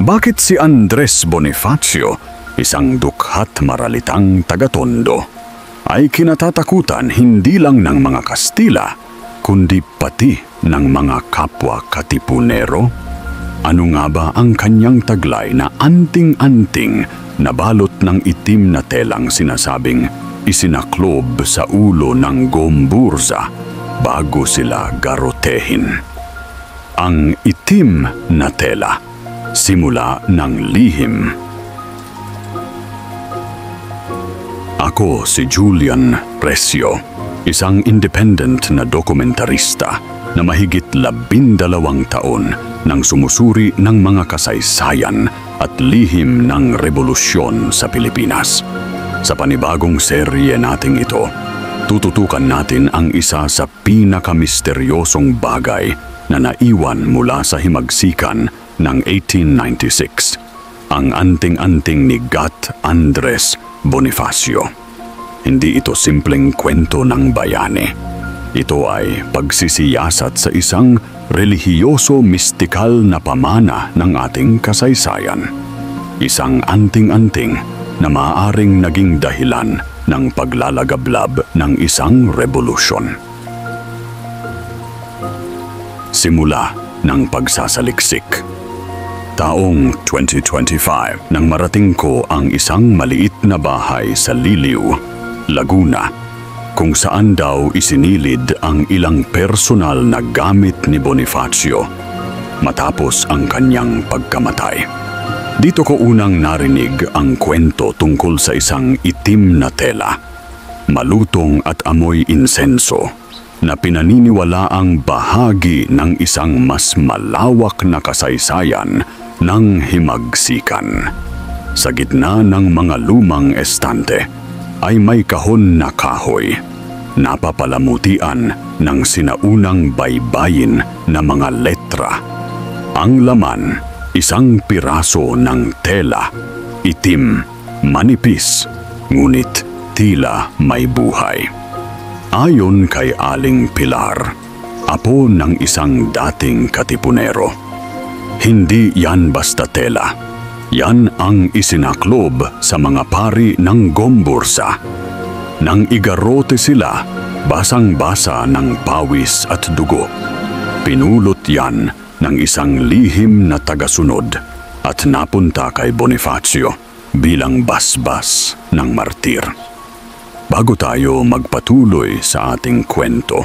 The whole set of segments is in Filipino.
Bakit si Andres Bonifacio, isang dukhat maralitang taga-Tondo, ay kinatatakutan hindi lang ng mga Kastila, kundi pati ng mga kapwa Katipunero? Ano nga ba ang kanyang taglay na anting-anting na balot ng itim na telang sinasabing isinaklob sa ulo ng Gomburza bago sila garotehin? Ang itim na tela, simula ng lihim. Ako si Julian Recio, isang independent na dokumentarista na mahigit 12 taon nang sumusuri ng mga kasaysayan at lihim ng revolusyon sa Pilipinas. Sa panibagong serye nating ito, tututukan natin ang isa sa pinakamisteryosong bagay na naiwan mula sa himagsikan ng 1896, ang anting-anting ni Gat Andres Bonifacio. Hindi ito simpleng kwento ng bayani. Ito ay pagsisiyasat sa isang relihiyoso-mistikal na pamana ng ating kasaysayan. Isang anting-anting na maaaring naging dahilan ng paglalagablab ng isang revolusyon. Simula ng pagsasaliksik. Taong 2025 nang marating ko ang isang maliit na bahay sa Liliw, Laguna, kung saan daw isinilid ang ilang personal na gamit ni Bonifacio matapos ang kanyang pagkamatay. Dito ko unang narinig ang kwento tungkol sa isang itim na tela, malutong at amoy insenso, na pinaniniwalaang bahagi ng isang mas malawak na kasaysayan ng himagsikan. Sa gitna ng mga lumang estante ay may kahon na kahoy, napapalamutian ng sinaunang baybayin na mga letra. Ang laman, isang piraso ng tela, itim, manipis, ngunit tila may buhay. Ayon kay Aling Pilar, apo ng isang dating Katipunero, hindi yan basta tela. Yan ang isinaklob sa mga pari ng Gomburza. Nang igarote sila, basang-basa ng pawis at dugo. Pinulot yan ng isang lihim na tagasunod at napunta kay Bonifacio bilang basbas ng martir. Bago tayo magpatuloy sa ating kwento,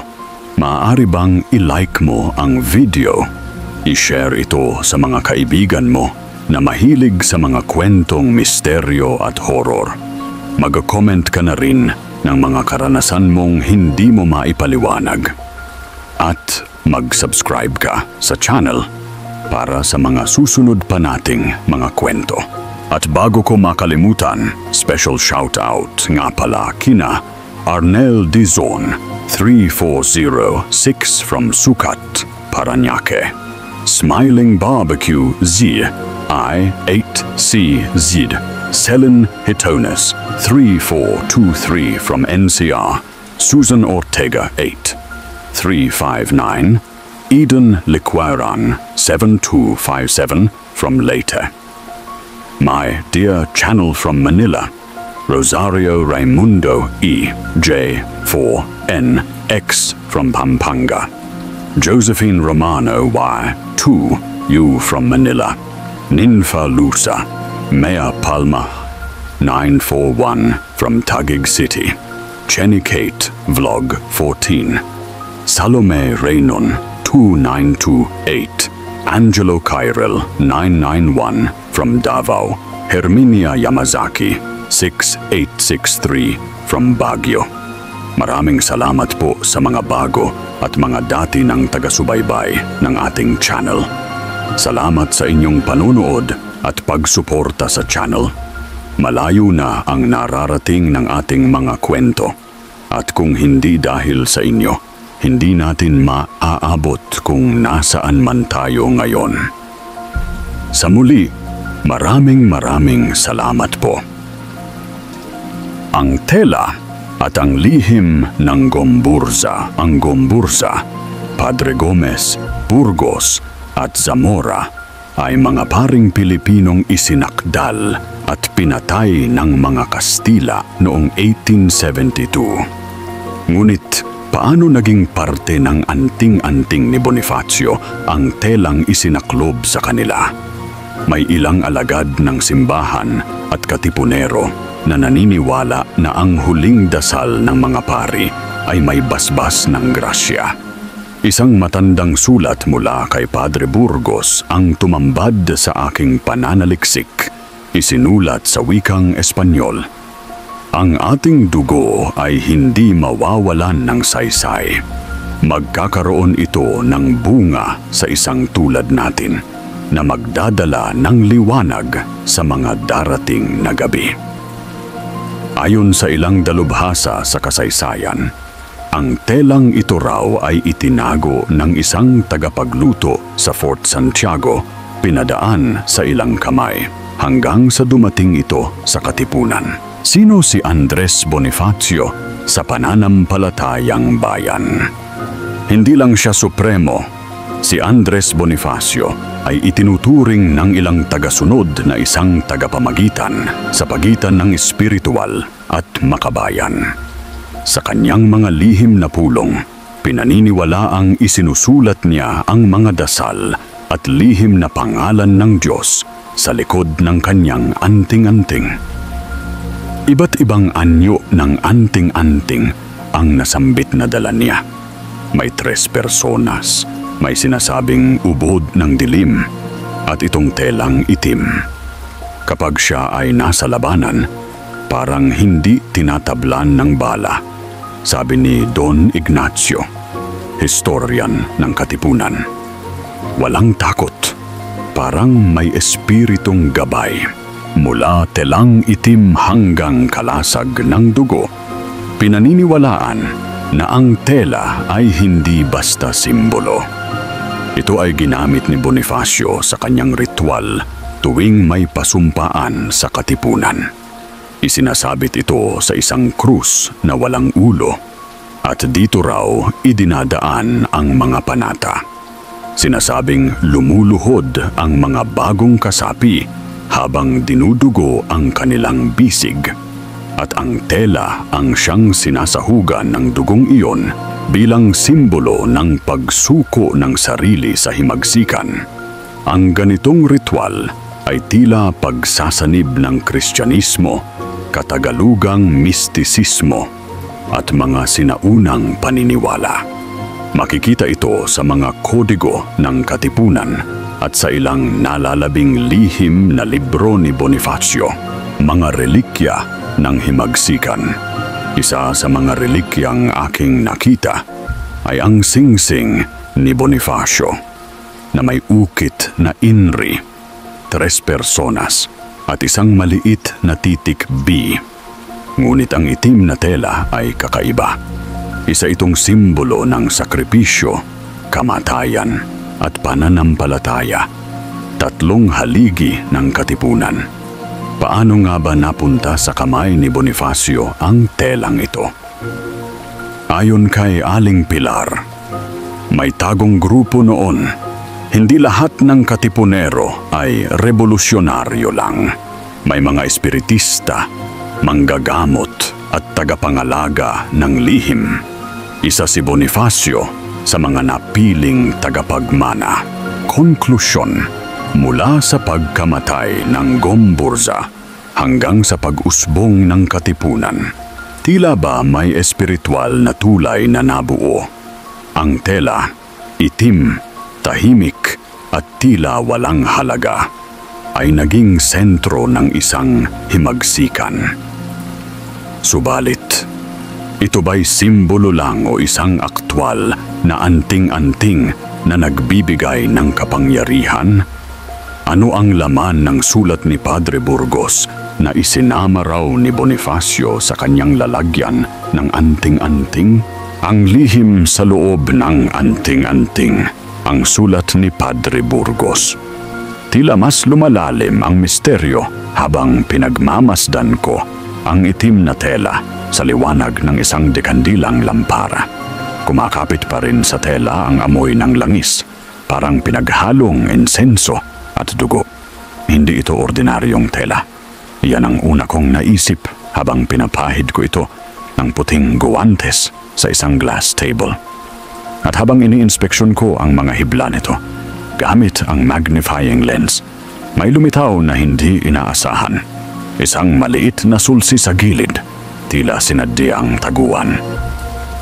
maaari bang i-like mo ang video? I-share ito sa mga kaibigan mo na mahilig sa mga kwentong misteryo at horror. Mag-comment ka na rin ng mga karanasan mong hindi mo maipaliwanag. At mag-subscribe ka sa channel para sa mga susunod pa nating mga kwento. At bago ko makalimutan, special shoutout nga pala kina Arnel Dizon, 3406 from Sucat, Parañaque. Smiling Barbecue Z, I8CZ, Selin Hitonis, 3423 from NCR, Susan Ortega 8, 359, Eden Liqueran, 7257 from Leyte. My dear channel from Manila, Rosario Raimundo E, J4NX from Pampanga, Josephine Romano Y, 2, U from Manila, Ninfa Lusa, Mea Palma, 941 from Taguig City, Chenny Kate Vlog 14, Salome Raynon 2928, Angelo Kyril 991 from Davao, Herminia Yamazaki 6863 from Baguio. Maraming salamat po sa mga bago at mga dati ng taga-subaybay ng ating channel. Salamat sa inyong panunood at pagsuporta sa channel. Malayo na ang nararating ng ating mga kwento. At kung hindi dahil sa inyo, hindi natin maaabot kung nasaan man tayo ngayon. Sa muli, maraming salamat po. Ang tela at ang lihim ng Gomburza, Padre Gomez, Burgos, at Zamora ay mga paring Pilipinong isinakdal at pinatay ng mga Kastila noong 1872. Ngunit paano naging parte ng anting-anting ni Bonifacio ang telang isinaklob sa kanila? May ilang alagad ng simbahan at katipunero na naniniwala na ang huling dasal ng mga pari ay may basbas ng grasya. Isang matandang sulat mula kay Padre Burgos ang tumambad sa aking pananaliksik. Isinulat sa wikang Espanyol. Ang ating dugo ay hindi mawawalan ng saysay. Magkakaroon ito ng bunga sa isang tulad natin na magdadala ng liwanag sa mga darating na gabi. Ayon sa ilang dalubhasa sa kasaysayan, ang telang ito raw ay itinago ng isang tagapagluto sa Fort Santiago, pinadaan sa ilang kamay, hanggang sa dumating ito sa katipunan. Sino si Andres Bonifacio sa pananampalatayang bayan? Hindi lang siya supremo. Si Andres Bonifacio ay itinuturing ng ilang tagasunod na isang tagapamagitan sa pagitan ng espiritual at makabayan. Sa kanyang mga lihim na pulong, pinaniniwalaang isinusulat niya ang mga dasal at lihim na pangalan ng Diyos sa likod ng kanyang anting-anting. Iba't ibang anyo ng anting-anting ang nasambit na dala niya. May 3 personas, may sinasabing ubod ng dilim, at itong telang itim. Kapag siya ay nasa labanan, parang hindi tinatablan ng bala, sabi ni Don Ignacio, historian ng Katipunan. Walang takot, parang may espiritong gabay. Mula telang itim hanggang kalasag ng dugo, pinaniniwalaan na ang tela ay hindi basta simbolo. Ito ay ginamit ni Bonifacio sa kanyang ritual tuwing may pasumpaan sa katipunan. Isinasabit ito sa isang krus na walang ulo at dito raw idinadaan ang mga panata. Sinasabing lumuluhod ang mga bagong kasapi habang dinudugo ang kanilang bisig, at ang tela ang siyang sinasahugan ng dugong iyon bilang simbolo ng pagsuko ng sarili sa himagsikan. Ang ganitong ritual ay tila pagsasanib ng Kristyanismo, Katagalugang mistisismo at mga sinaunang paniniwala. Makikita ito sa mga kodigo ng Katipunan at sa ilang nalalabing lihim na libro ni Bonifacio, mga relikya ng himagsikan. Isa sa mga relikyang aking nakita ay ang singsing ni Bonifacio na may ukit na inri, 3 personas at isang maliit na titik B. Ngunit ang itim na tela ay kakaiba. Isa itong simbolo ng sakripisyo, kamatayan at pananampalataya. 3 haligi ng Katipunan. Paano nga ba napunta sa kamay ni Bonifacio ang telang ito? Ayon kay Aling Pilar, may tagong grupo noon. Hindi lahat ng katipunero ay revolusyonaryo lang. May mga espiritista, manggagamot at tagapangalaga ng lihim. Isa si Bonifacio sa mga napiling tagapagmana. Konklusyon, mula sa pagkamatay ng Gomburza hanggang sa pag-usbong ng Katipunan, tila ba may espiritual na tulay na nabuo. Ang tela, itim, tahimik at tila walang halaga, ay naging sentro ng isang himagsikan. Subalit, ito ba'y simbolo lang o isang aktwal na anting-anting na nagbibigay ng kapangyarihan? Ano ang laman ng sulat ni Padre Burgos na isinama raw ni Bonifacio sa kanyang lalagyan ng anting-anting? Ang lihim sa loob ng anting-anting, ang sulat ni Padre Burgos. Tila mas lumalalim ang misteryo habang pinagmamasdan ko ang itim na tela sa liwanag ng isang dekandilang lampara. Kumakapit pa rin sa tela ang amoy ng langis parang pinaghalong insenso at dugo. Hindi ito ordinaryong tela. Yan ang una kong naisip habang pinapahid ko ito ng puting guwantes sa isang glass table. At habang iniinspeksyon ko ang mga hibla nito, gamit ang magnifying lens, may lumitaw na hindi inaasahan. Isang maliit na sulsi sa gilid, tila sinadyang taguan.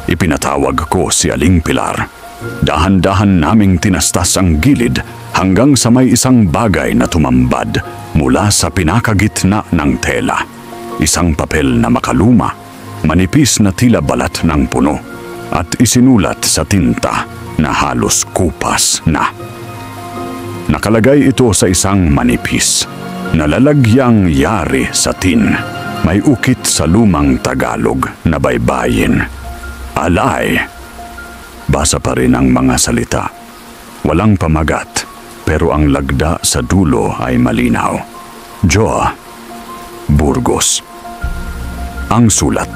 Ipinatawag ko si Aling Pilar. Dahan-dahan naming tinastas ang gilid hanggang sa may isang bagay na tumambad mula sa pinakagitna ng tela. Isang papel na makaluma, manipis na tila balat ng puno, at isinulat sa tinta na halos kupas na. Nakalagay ito sa isang manipis, nalalagyang yari sa tin. May ukit sa lumang Tagalog na baybayin. Alay. Basa pa rin ang mga salita. Walang pamagat, pero ang lagda sa dulo ay malinaw. Joa Burgos. Ang sulat: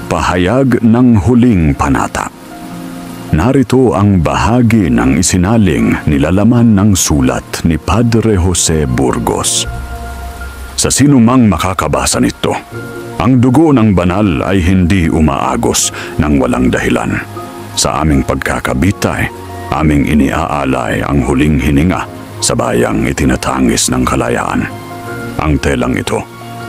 Pahayag ng huling panata. Narito ang bahagi ng isinaling nilalaman ng sulat ni Padre Jose Burgos. Sa sinumang makakabasa nito, ang dugo ng banal ay hindi umaagos ng walang dahilan. Sa aming pagkakabitay, aming iniaalay ang huling hininga sa bayang itinatangis ng kalayaan. Ang telang ito,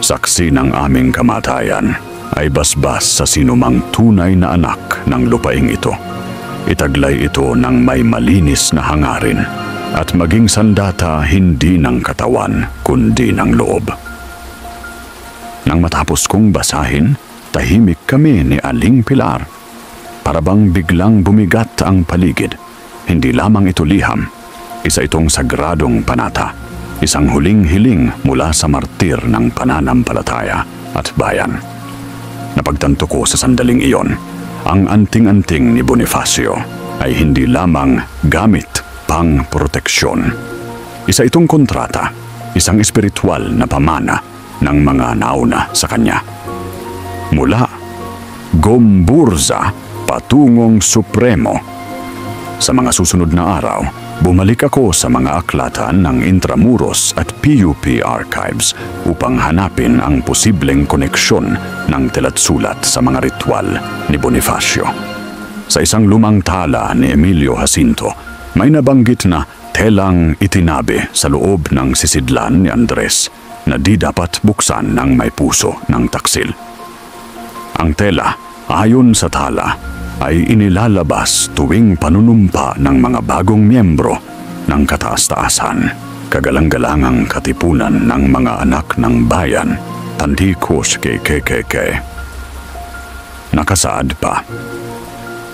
saksi ng aming kamatayan, ay basbas sa sinumang tunay na anak ng lupaing ito. Itaglay ito ng may malinis na hangarin at maging sandata hindi ng katawan kundi ng loob. Nang matapos kong basahin, tahimik kami ni Aling Pilar. Parabang biglang bumigat ang paligid. Hindi lamang ito liham, isa itong sagradong panata, isang huling hiling mula sa martir ng pananampalataya at bayan. Napagtanto ko sa sandaling iyon, ang anting-anting ni Bonifacio ay hindi lamang gamit pang proteksyon. Isa itong kontrata, isang espiritual na pamana ng mga nauna sa kanya. Mula Gomburza patungong Supremo. Sa mga susunod na araw, bumalik ako sa mga aklatan ng Intramuros at PUP Archives upang hanapin ang posibleng koneksyon ng telatsulat sa mga ritual ni Bonifacio. Sa isang lumang tala ni Emilio Jacinto, may nabanggit na telang itinabi sa loob ng sisidlan ni Andres na di dapat buksan ng may puso ng taksil. Ang tela, ayon sa tala, ay inilalabas tuwing panunumpa ng mga bagong miyembro ng kataas-taasan, kagalang-galangang katipunan ng mga anak ng bayan, tandikos kay KKK. Nakasaad pa,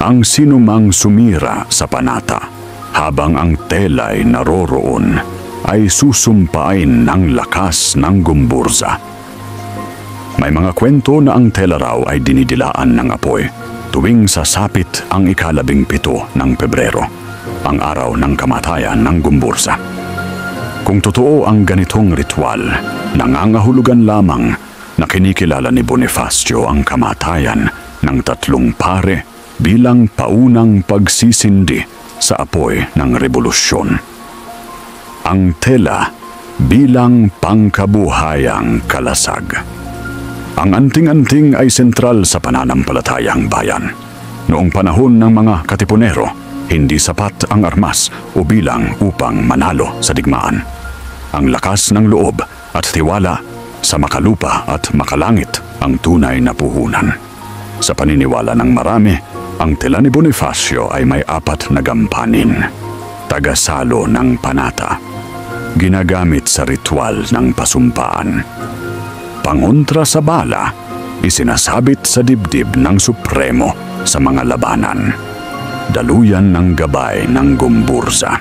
ang sinumang sumira sa panata habang ang tela'y naroroon ay susumpain ng lakas ng Gomburza. May mga kwento na ang tela raw ay dinidilaan ng apoy tuwing sasapit ang 17 ng Pebrero, ang araw ng kamatayan ng Gomburza. Kung totoo ang ganitong ritual, nangangahulugan lamang na kinikilala ni Bonifacio ang kamatayan ng 3 pare bilang paunang pagsisindi sa apoy ng rebolusyon. Ang tela bilang pangkabuhayang kalasag. Ang anting-anting ay sentral sa pananampalatayang bayan. Noong panahon ng mga katipunero, hindi sapat ang armas o bilang upang manalo sa digmaan. Ang lakas ng loob at tiwala sa makalupa at makalangit ang tunay na puhunan. Sa paniniwala ng marami, ang tela ni Bonifacio ay may 4 na gampanin. Tagasalo ng panata. Ginagamit sa ritual ng pasumpaan. Pangontra sa bala, isinasabit sa dibdib ng Supremo sa mga labanan. Daluyan ng gabay ng Gomburza.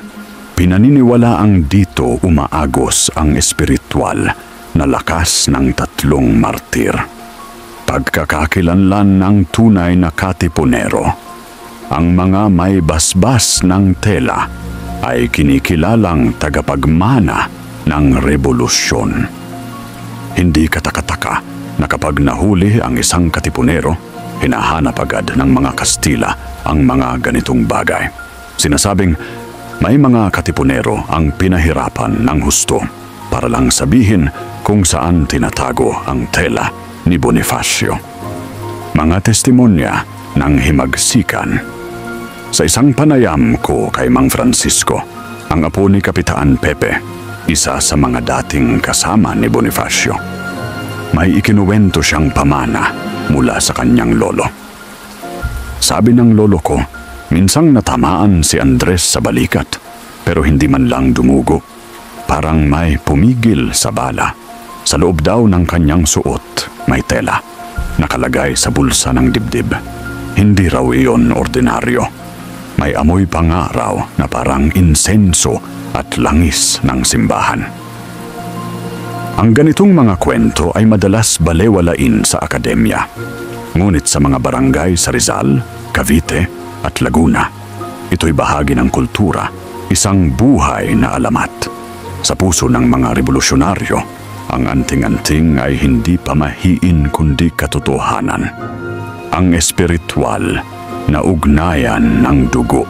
Pinaniniwalaang dito umaagos ang espiritual na lakas ng 3 martir. Pagkakakilanlan ng tunay na katipunero. Ang mga may basbas ng tela ay kinikilalang tagapagmana ng rebolusyon. Hindi katakataka na kapag nahuli ang isang katipunero, hinahanap agad ng mga Kastila ang mga ganitong bagay. Sinasabing May mga katipunero ang pinahirapan ng husto para lang sabihin kung saan tinatago ang tela ni Bonifacio. Mga testimonya ng himagsikan. Sa isang panayam ko kay Mang Francisco, ang apo ni Kapitaan Pepe, isa sa mga dating kasama ni Bonifacio, may ikinuwento siyang pamana mula sa kanyang lolo. Sabi ng lolo ko, minsang natamaan si Andres sa balikat, pero hindi man lang dumugo. Parang may pumigil sa bala. Sa loob daw ng kanyang suot, may tela. Nakalagay sa bulsa ng dibdib. Hindi raw iyon ordinaryo. May amoy pa nga raw na parang insenso at langis ng simbahan. Ang ganitong mga kwento ay madalas balewalain sa akademya. Ngunit sa mga barangay sa Rizal, Cavite at Laguna, ito'y bahagi ng kultura, isang buhay na alamat. Sa puso ng mga revolusyonaryo, ang anting-anting ay hindi pamahiin kundi katotohanan. Ang espiritual na ugnayan ng dugo.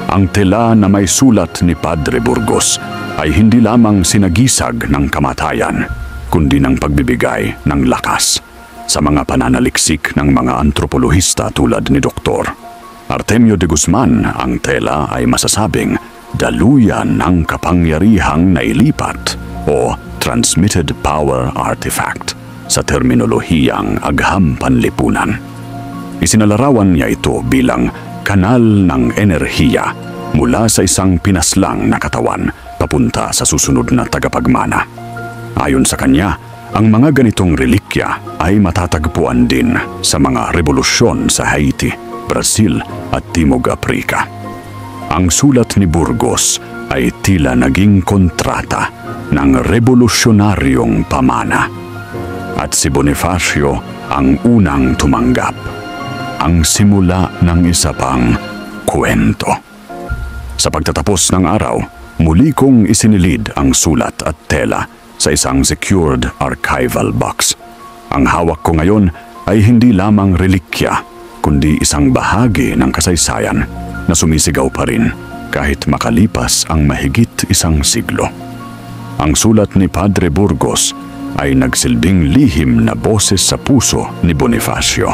Ang tela na may sulat ni Padre Burgos ay hindi lamang sinagisag ng kamatayan, kundi ng pagbibigay ng lakas sa mga pananaliksik ng mga antropolohista tulad ni Dr. Artemio de Guzman. Ang tela ay masasabing daluyan ng kapangyarihang nailipat o transmitted power artifact sa terminolohiyang agham panlipunan. Isinalarawan niya ito bilang kanal ng enerhiya mula sa isang pinaslang na katawan papunta sa susunod na tagapagmana. Ayon sa kanya, ang mga ganitong relikya ay matatagpuan din sa mga revolusyon sa Haiti, Brazil at Timog Aprika. Ang sulat ni Burgos ay tila naging kontrata ng revolusyonaryong pamana. At si Bonifacio ang unang tumanggap. Ang simula ng isa pang kwento. Sa pagtatapos ng araw, muli kong isinilid ang sulat at tela sa isang secured archival box. Ang hawak ko ngayon ay hindi lamang relikya, kundi isang bahagi ng kasaysayan na sumisigaw pa rin kahit makalipas ang mahigit isang siglo. Ang sulat ni Padre Burgos ay nagsilbing lihim na boses sa puso ni Bonifacio.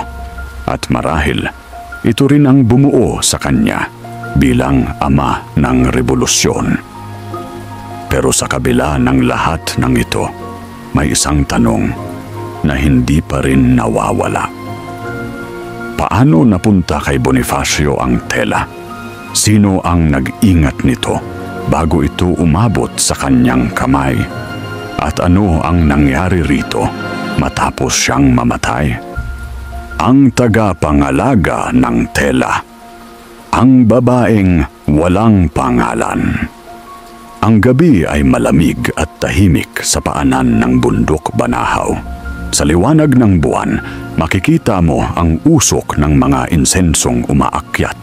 At marahil, ito rin ang bumuo sa kanya bilang ama ng revolusyon. Pero sa kabila ng lahat ng ito, may isang tanong na hindi pa rin nawawala. Paano napunta kay Bonifacio ang tela? Sino ang nag-ingat nito bago ito umabot sa kanyang kamay? At ano ang nangyari rito matapos siyang mamatay? Ang tagapangalaga ng tela. Ang babaeng walang pangalan. Ang gabi ay malamig at tahimik sa paanan ng bundok Banahaw. Sa liwanag ng buwan, makikita mo ang usok ng mga insensong umaakyat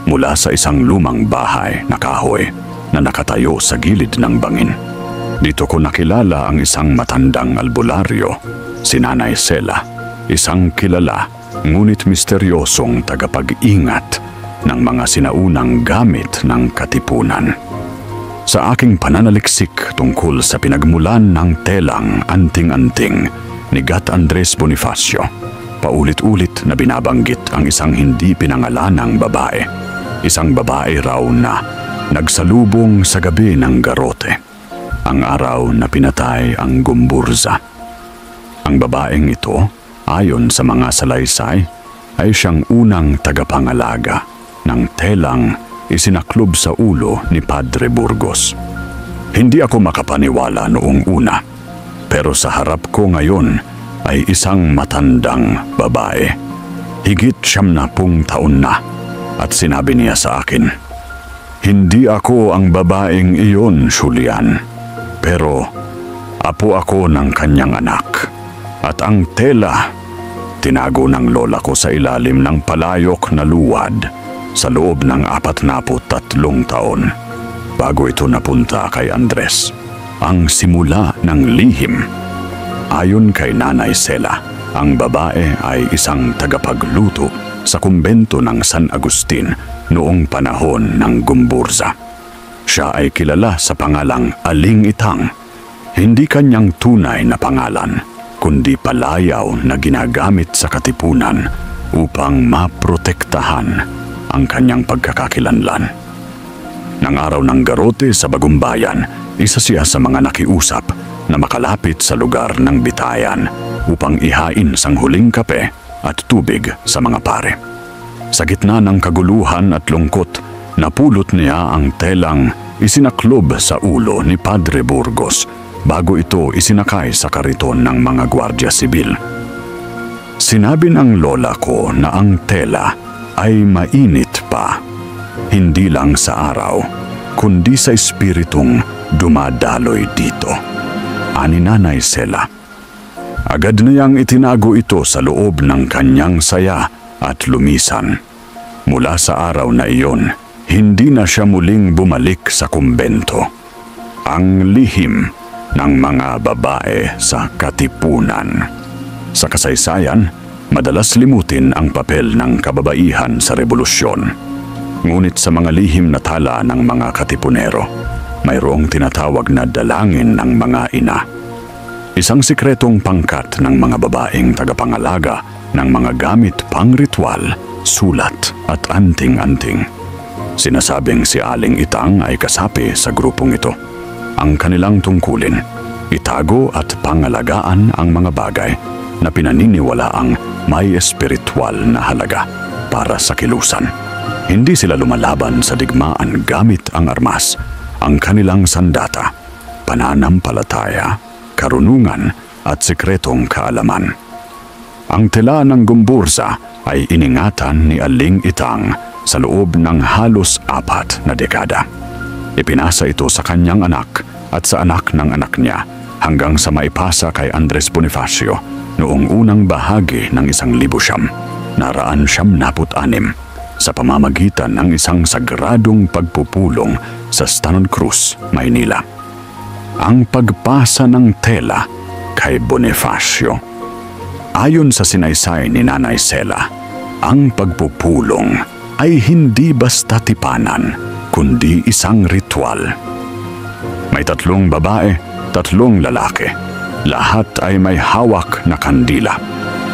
mula sa isang lumang bahay na kahoy na nakatayo sa gilid ng bangin. Dito ko nakilala ang isang matandang albularyo, si Nanay Sela, isang kilala ngunit misteryosong tagapag-ingat ng mga sinaunang gamit ng katipunan. Sa aking pananaliksik tungkol sa pinagmulan ng telang anting-anting ni Gat Andres Bonifacio, paulit-ulit na binabanggit ang isang hindi pinangalanang babae. Isang babae raw na nagsalubong sa gabi ng Garote, ang araw na pinatay ang Gumburza. Ang babaeng ito, ayon sa mga salaysay, ay siyang unang tagapangalaga ng telang isinaklob sa ulo ni Padre Burgos. Hindi ako makapaniwala noong una, pero sa harap ko ngayon ay isang matandang babae. Higit 70 taon na. At sinabi niya sa akin, "Hindi ako ang babaeng iyon, Julian. Pero apo ako ng kanyang anak. At ang tela, tinago ng lola ko sa ilalim ng palayok na luwad sa loob ng 43 taon bago ito napunta kay Andres. Ang simula ng lihim." Ayon kay Nanay Sela, ang babae ay isang tagapagluto sa kumbento ng San Agustin noong panahon ng Gumburza. Siya ay kilala sa pangalang Aling Itang. Hindi kanyang tunay na pangalan, kundi palayaw na ginagamit sa katipunan upang maprotektahan ang kanyang pagkakakilanlan. Nang araw ng Garote sa Bagumbayan, isa siya sa mga nakiusap na makalapit sa lugar ng bitayan upang ihain sang huling kape at tubig sa mga pare. Sa gitna ng kaguluhan at lungkot, napulot niya ang telang isinaklob sa ulo ni Padre Burgos bago ito isinakay sa kariton ng mga Gwardiya Sibil. Sinabi ng lola ko na ang tela ay mainit pa, hindi lang sa araw, kundi sa espiritong dumadaloy dito. Ani Nanay Sela. Agad niyang itinago ito sa loob ng kanyang saya at lumisan. Mula sa araw na iyon, hindi na siya muling bumalik sa kumbento. Ang lihim ng mga babae sa katipunan. Sa kasaysayan, madalas limutin ang papel ng kababaihan sa rebolusyon. Ngunit sa mga lihim na tala ng mga katipunero, mayroong tinatawag na dalangin ng mga ina. Isang sikretong pangkat ng mga babaeng tagapangalaga ng mga gamit pang-ritual, sulat at anting-anting. Sinasabing si Aling Itang ay kasapi sa grupong ito. Ang kanilang tungkulin, itago at pangalagaan ang mga bagay na pinaniniwalaang may espiritual na halaga para sa kilusan. Hindi sila lumalaban sa digmaan gamit ang armas, ang kanilang sandata, pananampalataya, karunungan at sikretong kaalaman. Ang tela ng Gumburza ay iningatan ni Aling Itang sa loob ng halos 4 na dekada. Ipinasa ito sa kanyang anak at sa anak ng anak niya hanggang sa maipasa kay Andres Bonifacio noong unang bahagi ng 1946 sa pamamagitan ng isang sagradong pagpupulong sa Stanon Cruz, Maynila. Ang pagpasa ng tela kay Bonifacio. Ayon sa sinaysay ni Nanay Sela, ang pagpupulong ay hindi basta tipanan, kundi isang ritual. May 3 babae, 3 lalaki. Lahat ay may hawak na kandila.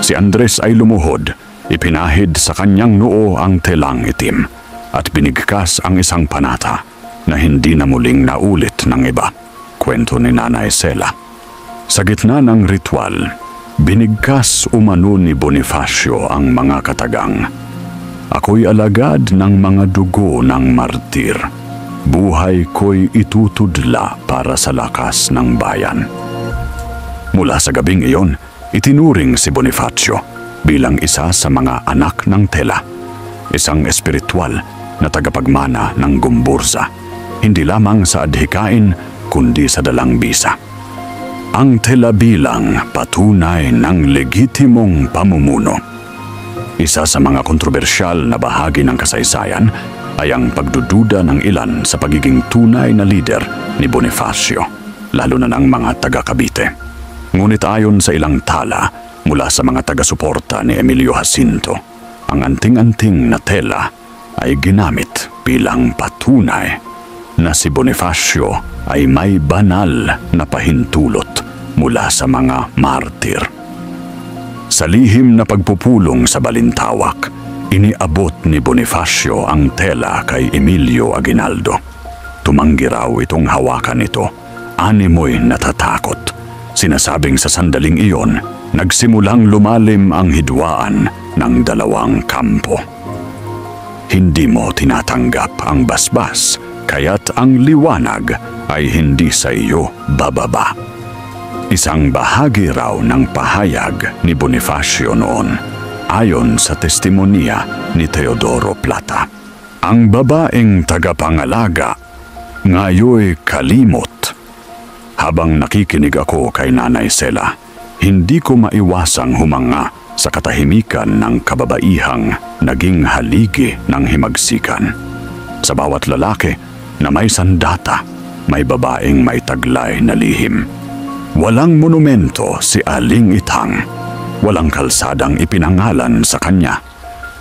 Si Andres ay lumuhod, ipinahid sa kanyang noo ang telang itim at binigkas ang isang panata na hindi na muling naulit ng iba. Kwento ni Nanay Sela. Sa gitna ng ritual, binigkas umano ni Bonifacio ang mga katagang. Ako'y alagad ng mga dugo ng martir. Buhay ko'y itutudla para sa lakas ng bayan. Mula sa gabing iyon, itinuring si Bonifacio bilang isa sa mga anak ng tela. Isang espiritual na tagapagmana ng Gumburza. Hindi lamang sa adhikain, kundi sa dalang bisa. Ang tela bilang patunay ng legitimong pamumuno. Isa sa mga kontrobersyal na bahagi ng kasaysayan ay ang pagdududa ng ilan sa pagiging tunay na lider ni Bonifacio, lalo na ng mga taga-Cavite. Ngunit ayon sa ilang tala mula sa mga taga-suporta ni Emilio Jacinto, ang anting-anting na tela ay ginamit bilang patunay na si Bonifacio ay may banal na pahintulot mula sa mga martir. Sa lihim na pagpupulong sa Balintawak, iniabot ni Bonifacio ang tela kay Emilio Aguinaldo. Tumanggi raw itong hawakan ito. Animoy natatakot. Sinasabing sa sandaling iyon, nagsimulang lumalim ang hidwaan ng 2 kampo. Hindi mo tinatanggap ang basbas, kaya't ang liwanag ay hindi sa iyo bababa. Isang bahagi raw ng pahayag ni Bonifacio noon, ayon sa testimonya ni Teodoro Plata. Ang babaeng tagapangalaga ngayoy kalimot. Habang nakikinig ako kay Nanay Sela, hindi ko maiwasang humanga sa katahimikan ng kababaihang naging haligi ng himagsikan. Sa bawat lalaki na may sandata, may babaeng may taglay na lihim. Walang monumento si Aling Itang. Walang kalsadang ipinangalan sa kanya.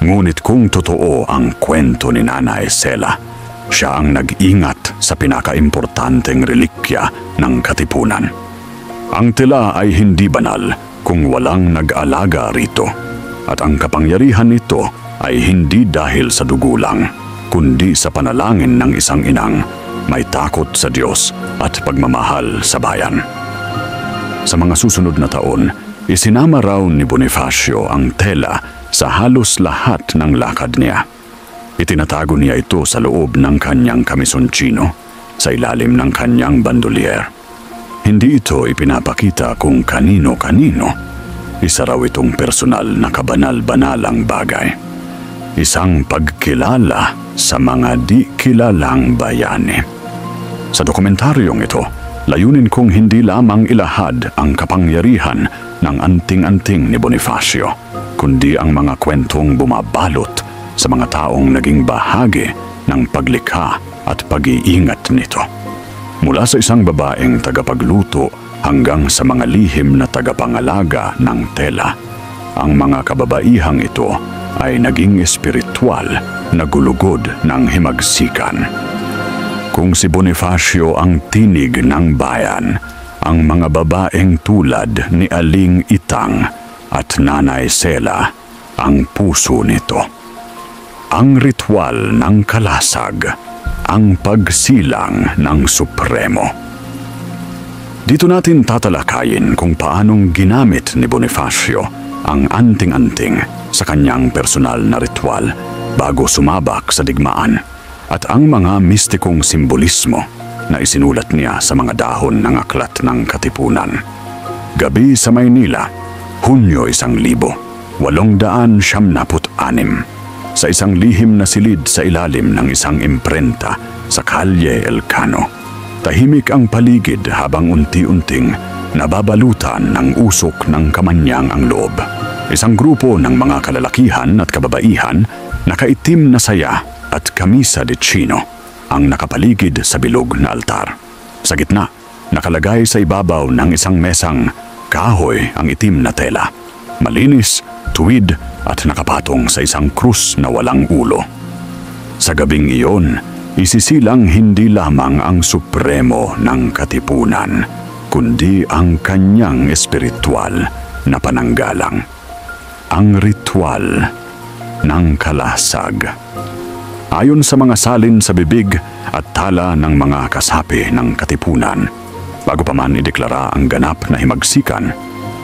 Ngunit kung totoo ang kwento ni Nanay Sela, Siya ang nag-ingat sa pinakaimportanteng relikya ng katipunan. Ang tela ay hindi banal kung walang nag-alaga rito, at ang kapangyarihan nito ay hindi dahil sa dugo lang, kundi sa panalangin ng isang inang may takot sa Diyos at pagmamahal sa bayan. Sa mga susunod na taon, isinama raw ni Bonifacio ang tela sa halos lahat ng lakad niya. Itinatago niya ito sa loob ng kanyang kamisoncino, sa ilalim ng kanyang bandolier. Hindi ito ipinapakita kung kanino-kanino. Isa raw itong personal na kabanal-banalang bagay. Isang pagkilala sa mga di kilalang bayani. Sa dokumentaryong ito, layunin kong hindi lamang ilahad ang kapangyarihan ng anting-anting ni Bonifacio, kundi ang mga kwentong bumabalot sa mga taong naging bahagi ng paglikha at pag-iingat nito. Mula sa isang babaeng tagapagluto hanggang sa mga lihim na tagapangalaga ng tela, ang mga kababaihang ito ay naging espiritual na gulugod ng himagsikan. Kung si Bonifacio ang tinig ng bayan, ang mga babaeng tulad ni Aling Itang at Nanay Sela ang puso nito. Ang ritual ng kalasag, ang pagsilang ng Supremo. Dito natin tatalakayin kung paanong ginamit ni Bonifacio ang anting-anting sa kanyang personal na ritual bago sumabak sa digmaan, at ang mga mistikong simbolismo na isinulat niya sa mga dahon ng aklat ng katipunan. Gabi sa Maynila, Hunyo 1896. Sa isang lihim na silid sa ilalim ng isang imprenta sa Calle Elcano. Tahimik ang paligid habang unti-unting nababalutan ng usok ng kamanyang ang loob. Isang grupo ng mga kalalakihan at kababaihan, nakaitim na saya at kamisa de chino, ang nakapaligid sa bilog na altar. Sa gitna, nakalagay sa ibabaw ng isang mesang kahoy ang itim na tela. Malinis, tuwid at nakapatong sa isang krus na walang ulo. Sa gabing iyon, isisilang hindi lamang ang supremo ng katipunan, kundi ang kanyang espiritual na pananggalang. Ang ritual ng kalasag. Ayon sa mga salin sa bibig at tala ng mga kasapi ng katipunan, bago pa man ideklara ang ganap na himagsikan,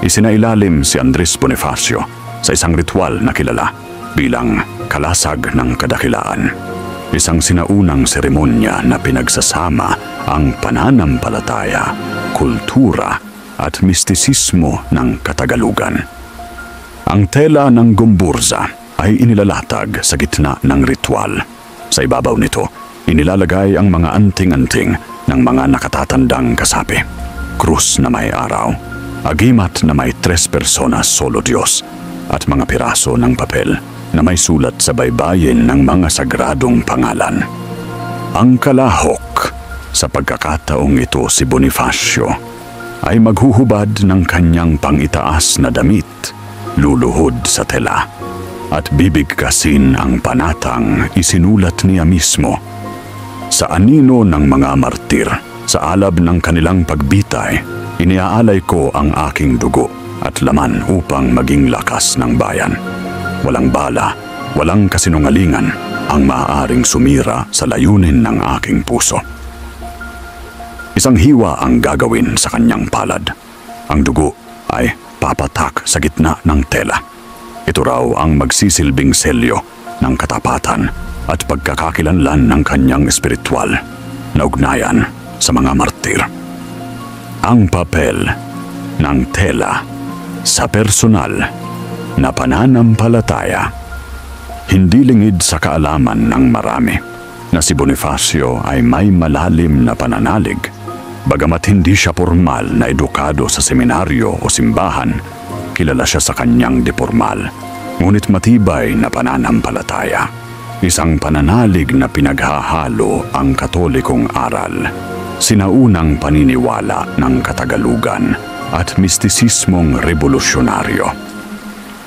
isinailalim si Andres Bonifacio sa isang ritual na kilala bilang kalasag ng kadakilaan. Isang sinaunang seremonya na pinagsasama ang pananampalataya, kultura at mistisismo ng Katagalugan. Ang tela ng gumburza ay inilalatag sa gitna ng ritual. Sa ibabaw nito, inilalagay ang mga anting-anting ng mga nakatatandang kasapi. Krus na may araw, agimat na may 3 personas solo Diyos, at mga piraso ng papel na may sulat sa baybayin ng mga sagradong pangalan. Ang kalahok, sa pagkakataong ito si Bonifacio, ay maghuhubad ng kanyang pangitaas na damit, luluhod sa tela, at bibigkasin ang panatang isinulat niya mismo. Sa anino ng mga martir, sa alab ng kanilang pagbitay, iniaalay ko ang aking dugo at laman upang maging lakas ng bayan. Walang bala, walang kasinungalingan ang maaaring sumira sa layunin ng aking puso. Isang hiwa ang gagawin sa kanyang palad. Ang dugo ay papatak sa gitna ng tela. Ito raw ang magsisilbing selyo ng katapatan at pagkakakilanlan ng kanyang espiritual na ugnayan sa mga martir. Ang papel ng tela sa personal na pananampalataya. Hindi lingid sa kaalaman ng marami na si Bonifacio ay may malalim na pananalig. Bagamat hindi siya formal na edukado sa seminaryo o simbahan, kilala siya sa kanyang depormal, ngunit matibay na pananampalataya. Isang pananalig na pinaghahalo ang katolikong aral, sinaunang paniniwala ng Katagalugan at mistisismong revolusyonaryo.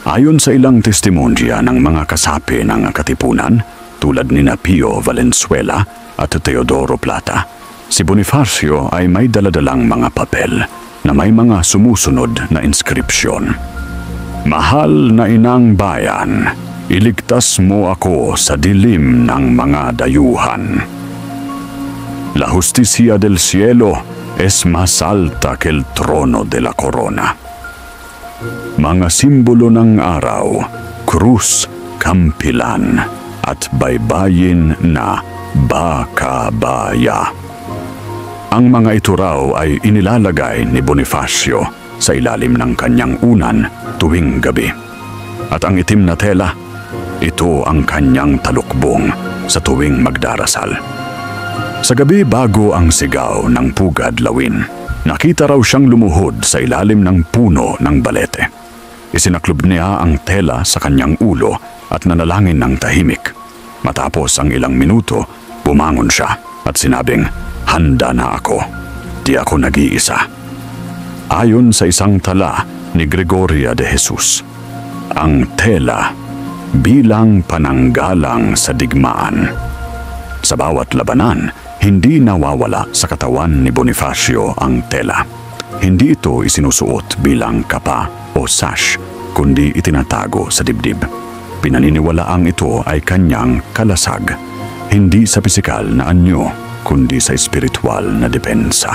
Ayon sa ilang testimonya ng mga kasapi ng katipunan, tulad ni Pio Valenzuela, at Teodoro Plata, si Bonifacio ay may daladalang mga papel na may mga sumusunod na inskripsyon. Mahal na inang bayan, iligtas mo ako sa dilim ng mga dayuhan. La justicia del cielo es más alta que el trono de la corona. Mga simbolo ng araw, krus, kampilan, at baybayin na Bakabaya. Ang mga ito raw ay inilalagay ni Bonifacio sa ilalim ng kanyang unan tuwing gabi. At ang itim na tela, ito ang kanyang talukbong sa tuwing magdarasal. Sa gabi bago ang sigaw ng pugad lawin, nakita raw siyang lumuhod sa ilalim ng puno ng balete. Isinaklob niya ang tela sa kanyang ulo at nanalangin ng tahimik. Matapos ang ilang minuto, bumangon siya at sinabing, "Handa na ako. Di ako nag-iisa." Ayon sa isang tala ni Gregoria de Jesus, ang tela bilang pananggalang sa digmaan. Sa bawat labanan, hindi nawawala sa katawan ni Bonifacio ang tela. Hindi ito isinusuot bilang kapa o sash, kundi itinatago sa dibdib. Pinaniniwalaang ito ay kanyang kalasag, hindi sa pisikal na anyo, kundi sa espiritual na depensa.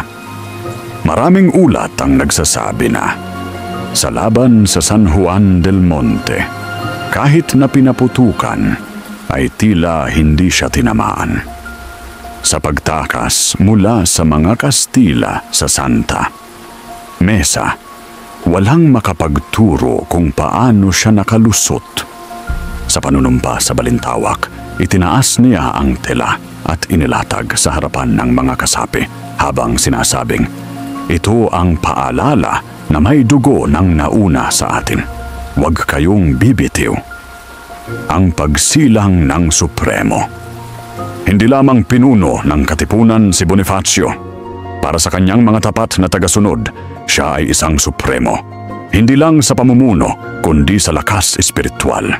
Maraming ulat ang nagsasabi na, sa laban sa San Juan del Monte, kahit na pinaputukan, ay tila hindi siya tinamaan. Sa pagtakas mula sa mga Kastila sa Santa Mesa, walang makapagturo kung paano siya nakalusot. Sa panunumpa sa Balintawak, itinaas niya ang tela at inilatag sa harapan ng mga kasapi habang sinasabing, "Ito ang paalala na may dugo ng nauna sa atin. Huwag kayong bibitiw." Ang pagsilang ng Supremo. Hindi lamang pinuno ng Katipunan si Bonifacio. Para sa kanyang mga tapat na tagasunod, siya ay isang supremo. Hindi lang sa pamumuno, kundi sa lakas espiritual.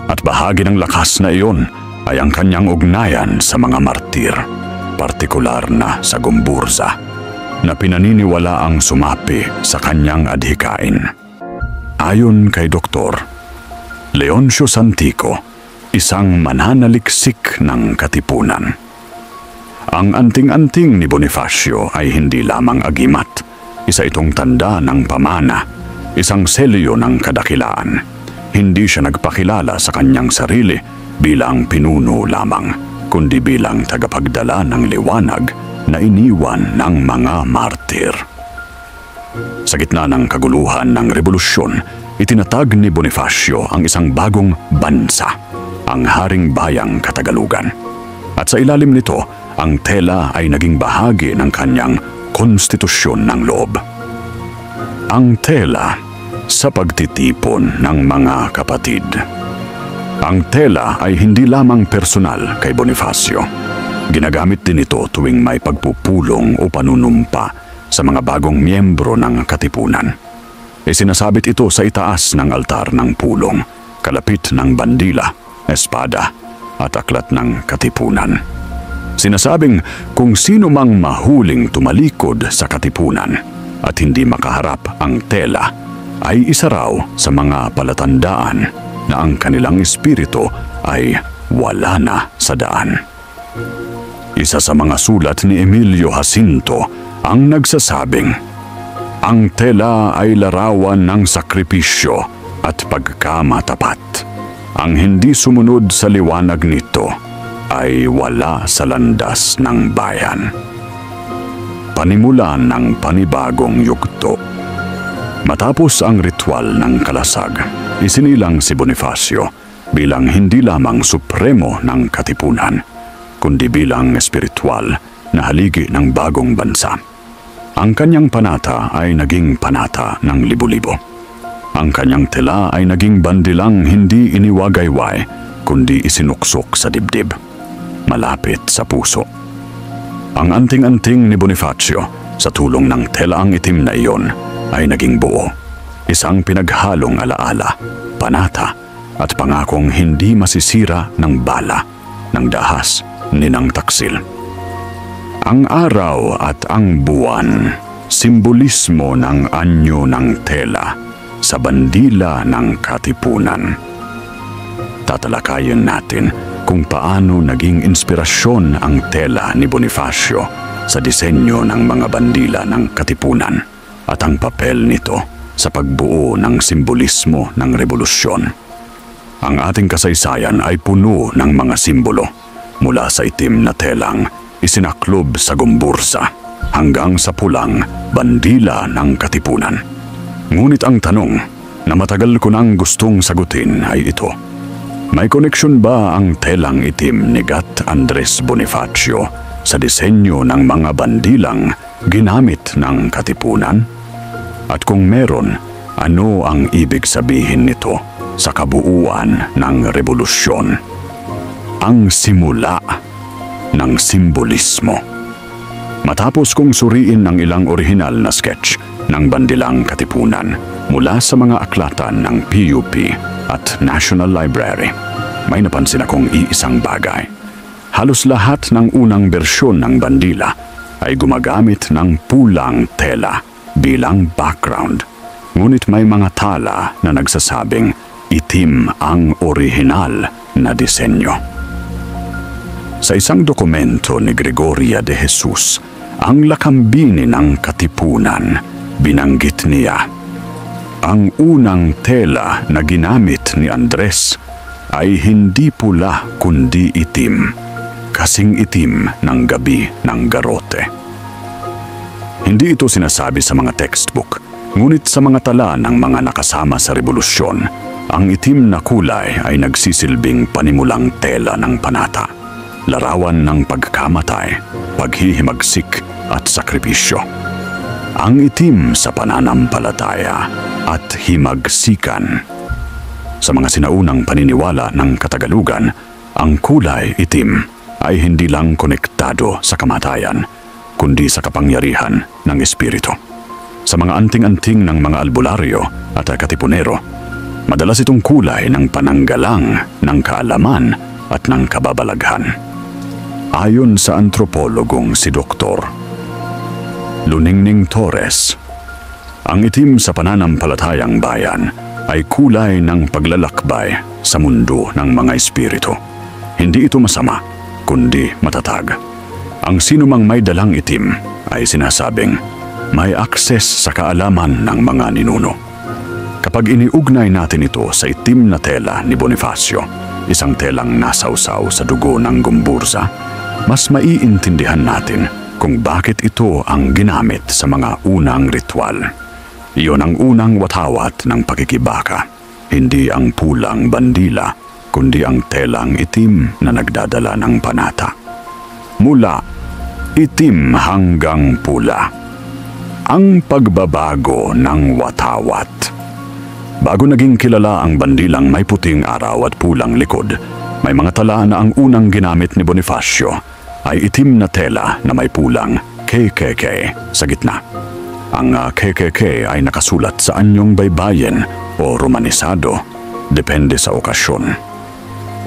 At bahagi ng lakas na iyon ay ang kanyang ugnayan sa mga martir, partikular na sa Gumburza, na pinaniniwala ang sumapi sa kanyang adhikain. Ayon kay Dr. Leoncio Santico, isang mananaliksik ng Katipunan. Ang anting-anting ni Bonifacio ay hindi lamang agimat, isa itong tanda ng pamana, isang selyo ng kadakilaan. Hindi siya nagpakilala sa kanyang sarili bilang pinuno lamang, kundi bilang tagapagdala ng liwanag na iniwan ng mga martir. Sa gitna ng kaguluhan ng revolusyon, itinatag ni Bonifacio ang isang bagong bansa, ang Haring Bayang Katagalugan. At sa ilalim nito, ang tela ay naging bahagi ng kanyang konstitusyon ng loob. Ang tela sa pagtitipon ng mga kapatid. Ang tela ay hindi lamang personal kay Bonifacio. Ginagamit din ito tuwing may pagpupulong o panunumpa sa mga bagong miyembro ng Katipunan. Isinasabit ito sa itaas ng altar ng pulong, kalapit ng bandila, espada, at aklat ng Katipunan. Sinasabing kung sino mang mahuling tumalikod sa Katipunan at hindi makaharap ang tela, ay isa raw sa mga palatandaan na ang kanilang espiritu ay wala na sa daan. Isa sa mga sulat ni Emilio Jacinto ang nagsasabing, ang tela ay larawan ng sakripisyo at pagkamatapat. Ang hindi sumunod sa liwanag nito ay wala sa landas ng bayan. Panimulan ng panibagong yugto. Matapos ang ritual ng kalasag, isinilang si Bonifacio bilang hindi lamang supremo ng Katipunan, kundi bilang espiritual na haligi ng bagong bansa. Ang kanyang panata ay naging panata ng libo-libo. Ang kanyang tela ay naging bandilang hindi iniwagayway, kundi isinuksok sa dibdib, malapit sa puso. Ang anting-anting ni Bonifacio sa tulong ng telaang itim na iyon ay naging buo, isang pinaghalong alaala, panata at pangakong hindi masisira ng bala, ng dahas, ni ng taksil. Ang araw at ang buwan, simbolismo ng anyo ng tela sa bandila ng katipunan. Tatalakayin natin kung paano naging inspirasyon ang tela ni Bonifacio sa disenyo ng mga bandila ng katipunan at ang papel nito sa pagbuo ng simbolismo ng revolusyon. Ang ating kasaysayan ay puno ng mga simbolo mula sa itim na telang isinaklob sa gumbursa hanggang sa pulang bandila ng katipunan. Ngunit ang tanong na matagal ko nang gustong sagutin ay ito: may koneksyon ba ang telang itim ni Gat Andres Bonifacio sa disenyo ng mga bandilang ginamit ng katipunan? At kung meron, ano ang ibig sabihin nito sa kabuuan ng revolusyon? Ang simula ng simbolismo. Matapos kong suriin ang ilang orihinal na sketch ng bandilang katipunan mula sa mga aklatan ng PUP at National Library, may napansin akong iisang bagay. Halos lahat ng unang bersyon ng bandila ay gumagamit ng pulang tela bilang background. Ngunit may mga tala na nagsasabing itim ang orihinal na disenyo. Sa isang dokumento ni Gregoria de Jesus, ang lakambini ng katipunan, binanggit niya, ang unang tela na ginamit ni Andres ay hindi pula kundi itim, kasing itim ng gabi ng garote. Hindi ito sinasabi sa mga textbook, ngunit sa mga tala ng mga nakasama sa revolusyon, ang itim na kulay ay nagsisilbing panimulang tela ng panata, larawan ng pagkamatay, paghihimagsik at sakripisyo. Ang itim sa pananampalataya at himagsikan. Sa mga sinaunang paniniwala ng Katagalugan, ang kulay itim ay hindi lang konektado sa kamatayan, kundi sa kapangyarihan ng espiritu. Sa mga anting-anting ng mga albularyo at katipunero, madalas itong kulay ng pananggalang, ng kaalaman at ng kababalaghan. Ayon sa antropologong si Dr. Luningning Torres, ang itim sa pananampalatayang bayan ay kulay ng paglalakbay sa mundo ng mga espiritu. Hindi ito masama, kundi matatag. Ang sinumang may dalang itim ay sinasabing may akses sa kaalaman ng mga ninuno. Kapag iniugnay natin ito sa itim na tela ni Bonifacio, isang telang nasawsaw sa dugo ng gumbursa, mas maiintindihan natin kung bakit ito ang ginamit sa mga unang ritual. Iyon ang unang watawat ng pakikibaka, hindi ang pulang bandila, kundi ang telang itim na nagdadala ng panata. Mula itim hanggang pula, ang pagbabago ng watawat. Bago naging kilala ang bandilang may puting araw at pulang likod, may mga tala na ang unang ginamit ni Bonifacio ay itim na tela na may pulang KKK sa gitna. Ang KKK ay nakasulat sa anyong baybayin o romanisado, depende sa okasyon.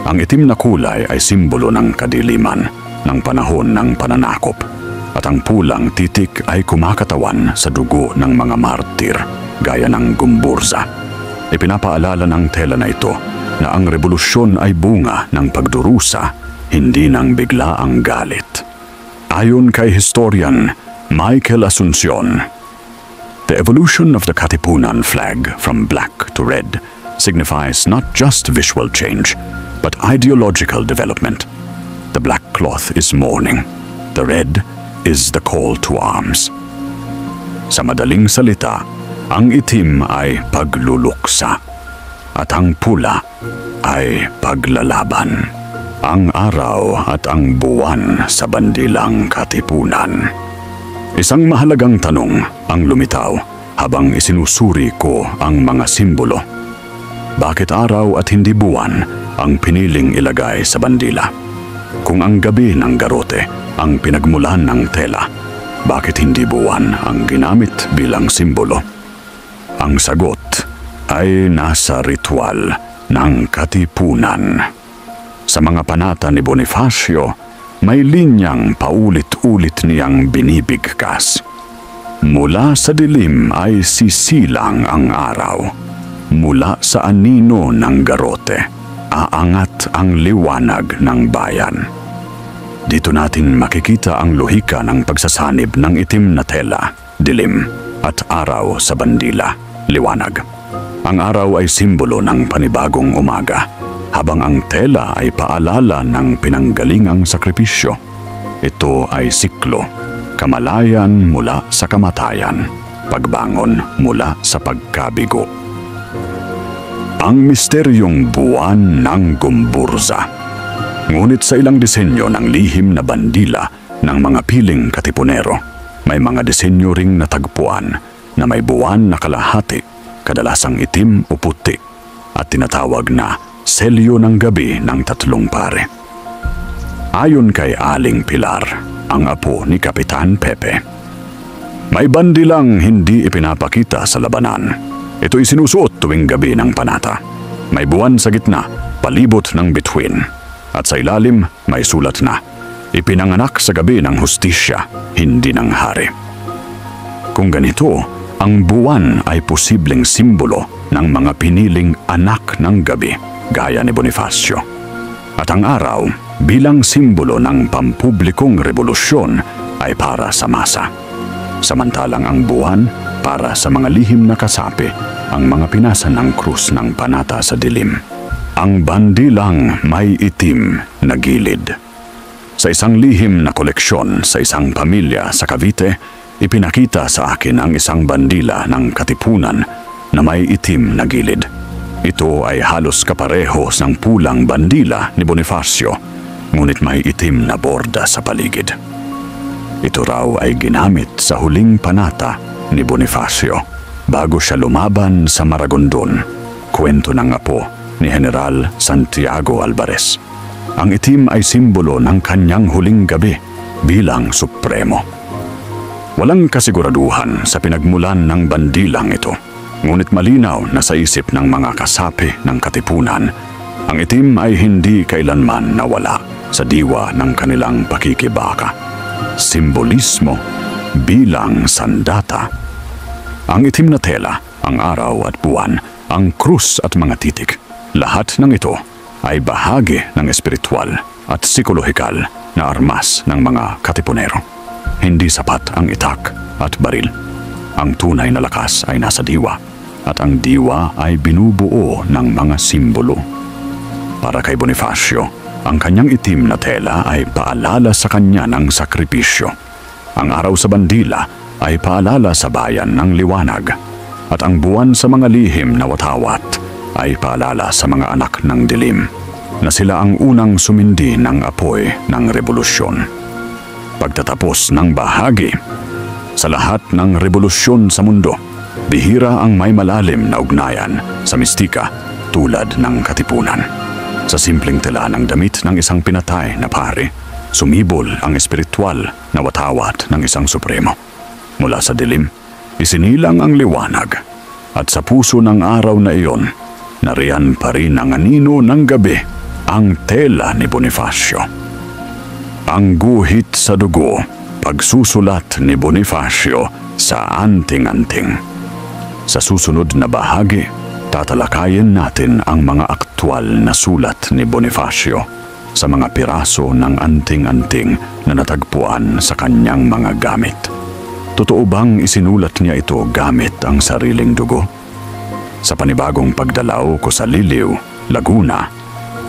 Ang itim na kulay ay simbolo ng kadiliman, ng panahon ng pananakop, at ang pulang titik ay kumakatawan sa dugo ng mga martir, gaya ng gumbursa. Ipinapaalala ng tela na ito na ang revolusyon ay bunga ng pagdurusa, hindi ng biglaang galit. Ayon kay historian Michael Asuncion, the evolution of the Katipunan flag from black to red signifies not just visual change, but ideological development. The black cloth is mourning, the red is the call to arms. Sa madaling salita, ang itim ay pagluluksa at ang pula ay paglalaban. Ang araw at ang buwan sa bandilang katipunan. Isang mahalagang tanong ang lumitaw habang isinusuri ko ang mga simbolo. Bakit araw at hindi buwan ang piniling ilagay sa bandila? Kung ang gabi ng garote ang pinagmulan ng tela, bakit hindi buwan ang ginamit bilang simbolo? Ang sagot ay nasa ritual ng katipunan. Sa mga panata ni Bonifacio, may linyang paulit-ulit niyang binibigkas. Mula sa dilim ay sisilang ang araw. Mula sa anino ng garote, aangat ang liwanag ng bayan. Dito natin makikita ang lohika ng pagsasanib ng itim na tela, dilim, at araw sa bandila, liwanag. Ang araw ay simbolo ng panibagong umaga, habang ang tela ay paalala ng pinanggalingang sakripisyo. Ito ay siklo, kamalayan mula sa kamatayan, pagbangon mula sa pagkabigo. Ang misteryong buwan ng Gumburza. Ngunit sa ilang disenyo ng lihim na bandila ng mga piling katipunero, may mga disenyo ring natagpuan na may buwan na kalahati, kadalasang itim o puti, at tinatawag na selyo ng gabi ng tatlong pare. Ayon kay Aling Pilar, ang apo ni Kapitan Pepe, may bandilang hindi ipinapakita sa labanan. Ito'y sinusuot tuwing gabi ng panata. May buwan sa gitna, palibot ng bituin, at sa ilalim may sulat na, ipinanganak sa gabi ng hustisya, hindi ng hari. Kung ganito, ang buwan ay posibleng simbolo ng mga piniling anak ng gabi, gaya ni Bonifacio. At ang araw, bilang simbolo ng pampublikong revolusyon, ay para sa masa. Samantalang ang buwan, para sa mga lihim na kasapi, ang mga pinasa ng krus ng panata sa dilim. Ang bandilang may itim na gilid. Sa isang lihim na koleksyon sa isang pamilya sa Cavite, ipinakita sa akin ang isang bandila ng katipunan na may itim na gilid. Ito ay halos kaparehos ng pulang bandila ni Bonifacio, ngunit may itim na borda sa paligid. Ito raw ay ginamit sa huling panata ni Bonifacio bago siya lumaban sa Maragondon, kwento ng apo ni General Santiago Alvarez. Ang itim ay simbolo ng kanyang huling gabi bilang supremo. Walang kasiguraduhan sa pinagmulan ng bandilang ito, ngunit malinaw na sa isip ng mga kasapi ng katipunan, ang itim ay hindi kailanman nawala sa diwa ng kanilang pakikibaka. Simbolismo bilang sandata. Ang itim na tela, ang araw at buwan, ang krus at mga titik, lahat ng ito ay bahagi ng espiritual at psikolohikal na armas ng mga katipunero. Hindi sapat ang itak at baril. Ang tunay na lakas ay nasa diwa, at ang diwa ay binubuo ng mga simbolo. Para kay Bonifacio, ang kanyang itim na tela ay paalala sa kanya ng sakripisyo. Ang araw sa bandila ay paalala sa bayan ng liwanag, at ang buwan sa mga lihim na watawat ay paalala sa mga anak ng dilim, na sila ang unang sumindi ng apoy ng revolusyon. Pagtatapos ng bahagi, sa lahat ng revolusyon sa mundo, bihira ang may malalim na ugnayan sa mistika tulad ng katipunan. Sa simpleng tela ng damit ng isang pinatay na pari, sumibol ang espiritual na watawat ng isang supremo. Mula sa dilim, isinilang ang liwanag, at sa puso ng araw na iyon, nariyan pa rin ang anino ng gabi, ang tela ni Bonifacio. Ang guhit sa dugo, pagsusulat ni Bonifacio sa anting-anting. Sa susunod na bahagi, tatalakayin natin ang mga aktwal na sulat ni Bonifacio sa mga piraso ng anting-anting na natagpuan sa kanyang mga gamit. Totoo bang isinulat niya ito gamit ang sariling dugo? Sa panibagong pagdalaw ko sa Liliw, Laguna,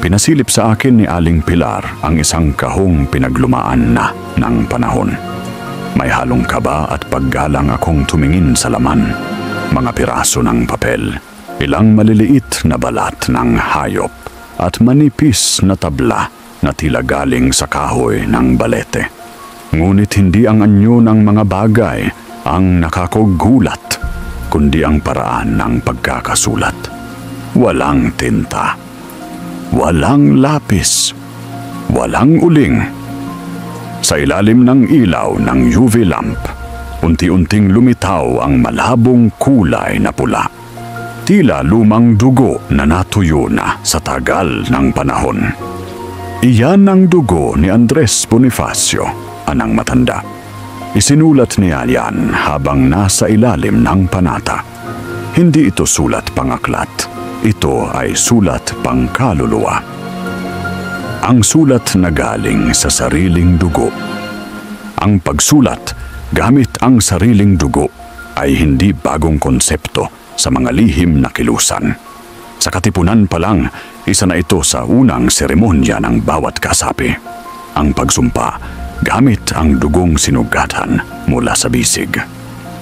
pinasilip sa akin ni Aling Pilar ang isang kahong pinaglumaan na ng panahon. May halong kaba at paggalang akong tumingin sa laman. Mga piraso ng papel, ilang maliliit na balat ng hayop, at manipis na tabla na tila galing sa kahoy ng balete. Ngunit hindi ang anyo ng mga bagay ang nakakugulat, kundi ang paraan ng pagkakasulat. Walang tinta, walang lapis, walang uling. Sa ilalim ng ilaw ng UV lamp, unti-unting lumitaw ang malabong kulay na pula. Tila lumang dugo na natuyo na sa tagal ng panahon. Iyan ang dugo ni Andres Bonifacio, anang matanda. Isinulat niya yan habang nasa ilalim ng panata. Hindi ito sulat pangaklat. Ito ay sulat pangkaluluwa. Ang sulat na galing sa sariling dugo. Ang pagsulat gamit ang sariling dugo ay hindi bagong konsepto sa mga lihim na kilusan. Sa katipunan pa lang, isa na ito sa unang seremonya ng bawat kasapi. Ang pagsumpa gamit ang dugong sinugatan mula sa bisig.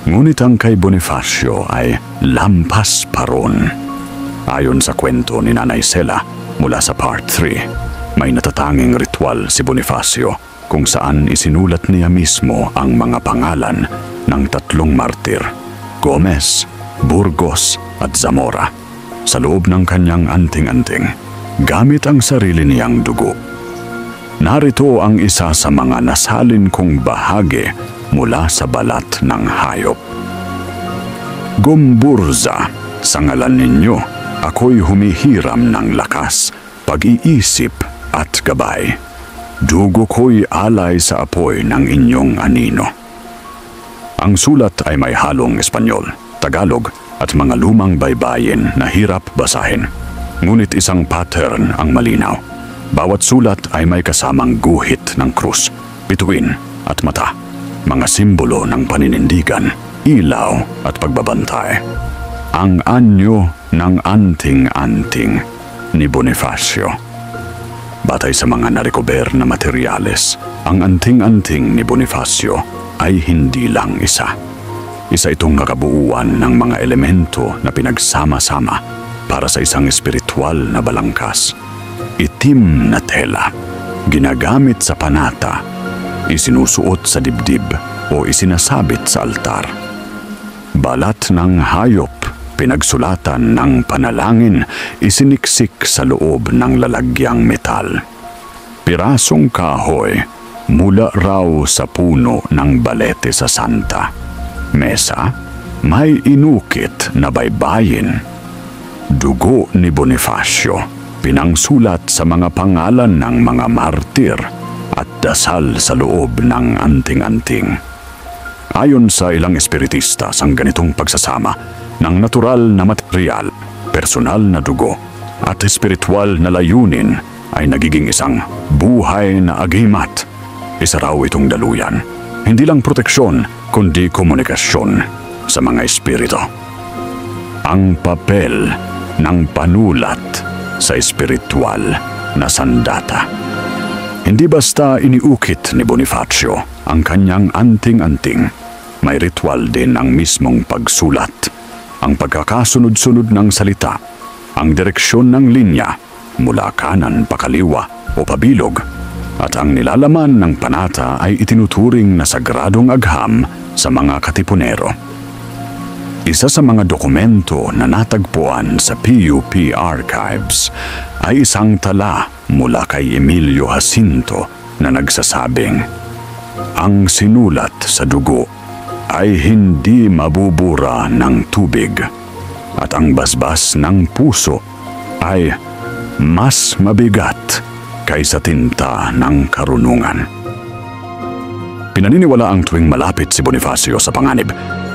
Ngunit ang kay Bonifacio ay lampas pa ron. Ayon sa kwento ni Nanay Sela mula sa Part 3, may natatanging ritual si Bonifacio kung saan isinulat niya mismo ang mga pangalan ng 3 martir, Gomez, Burgos at Zamora, sa loob ng kanyang anting-anting, gamit ang sarili niyang dugo. Narito ang isa sa mga nasalin kong bahagi mula sa balat ng hayop. Gomburza, sa ngalan ninyo, ako'y humihiram ng lakas, pag-iisip at gabay. Dugo ko'y alay sa apoy ng inyong anino. Ang sulat ay may halong Espanyol, Tagalog at mga lumang baybayin na hirap basahin. Ngunit isang pattern ang malinaw. Bawat sulat ay may kasamang guhit ng krus, bituin at mata, mga simbolo ng paninindigan, ilaw at pagbabantay. Ang anyo ng anting-anting ni Bonifacio. Batay sa mga narecover na materyales, ang anting-anting ni Bonifacio ay hindi lang isa. Isa itong nakabuuan ng mga elemento na pinagsama-sama para sa isang espiritual na balangkas. Itim na tela, ginagamit sa panata, isinusuot sa dibdib o isinasabit sa altar. Balat ng hayop, pinagsulatan ng panalangin, isiniksik sa loob ng lalagyang metal. Pirasong kahoy, mula raw sa puno ng balete sa Santa. Mesa, may inukit na baybayin. Dugo ni Bonifacio, pinangsulat sa mga pangalan ng mga martir at dasal sa loob ng anting-anting. Ayon sa ilang espiritista, ang ganitong pagsasama ng natural na material, personal na dugo at espiritual na layunin ay nagiging isang buhay na agimat. Isa raw itong daluyan, hindi lang proteksyon kundi komunikasyon sa mga espiritu. Ang papel ng panulat sa espiritual na sandata. Hindi basta iniukit ni Bonifacio ang kanyang anting-anting. May ritual din ang mismong pagsulat, ang pagkakasunod-sunod ng salita, ang direksyon ng linya mula kanan pa kaliwa o pabilog, at ang nilalaman ng panata ay itinuturing na sagradong agham sa mga katipunero. Isa sa mga dokumento na natagpuan sa PUP Archives ay isang tala mula kay Emilio Jacinto na nagsasabing, ang sinulat sa dugo ay hindi mabubura ng tubig at ang basbas ng puso ay mas mabigat kaysa tinta ng karunungan. Pinaniniwala ang tuwing malapit si Bonifacio sa panganib,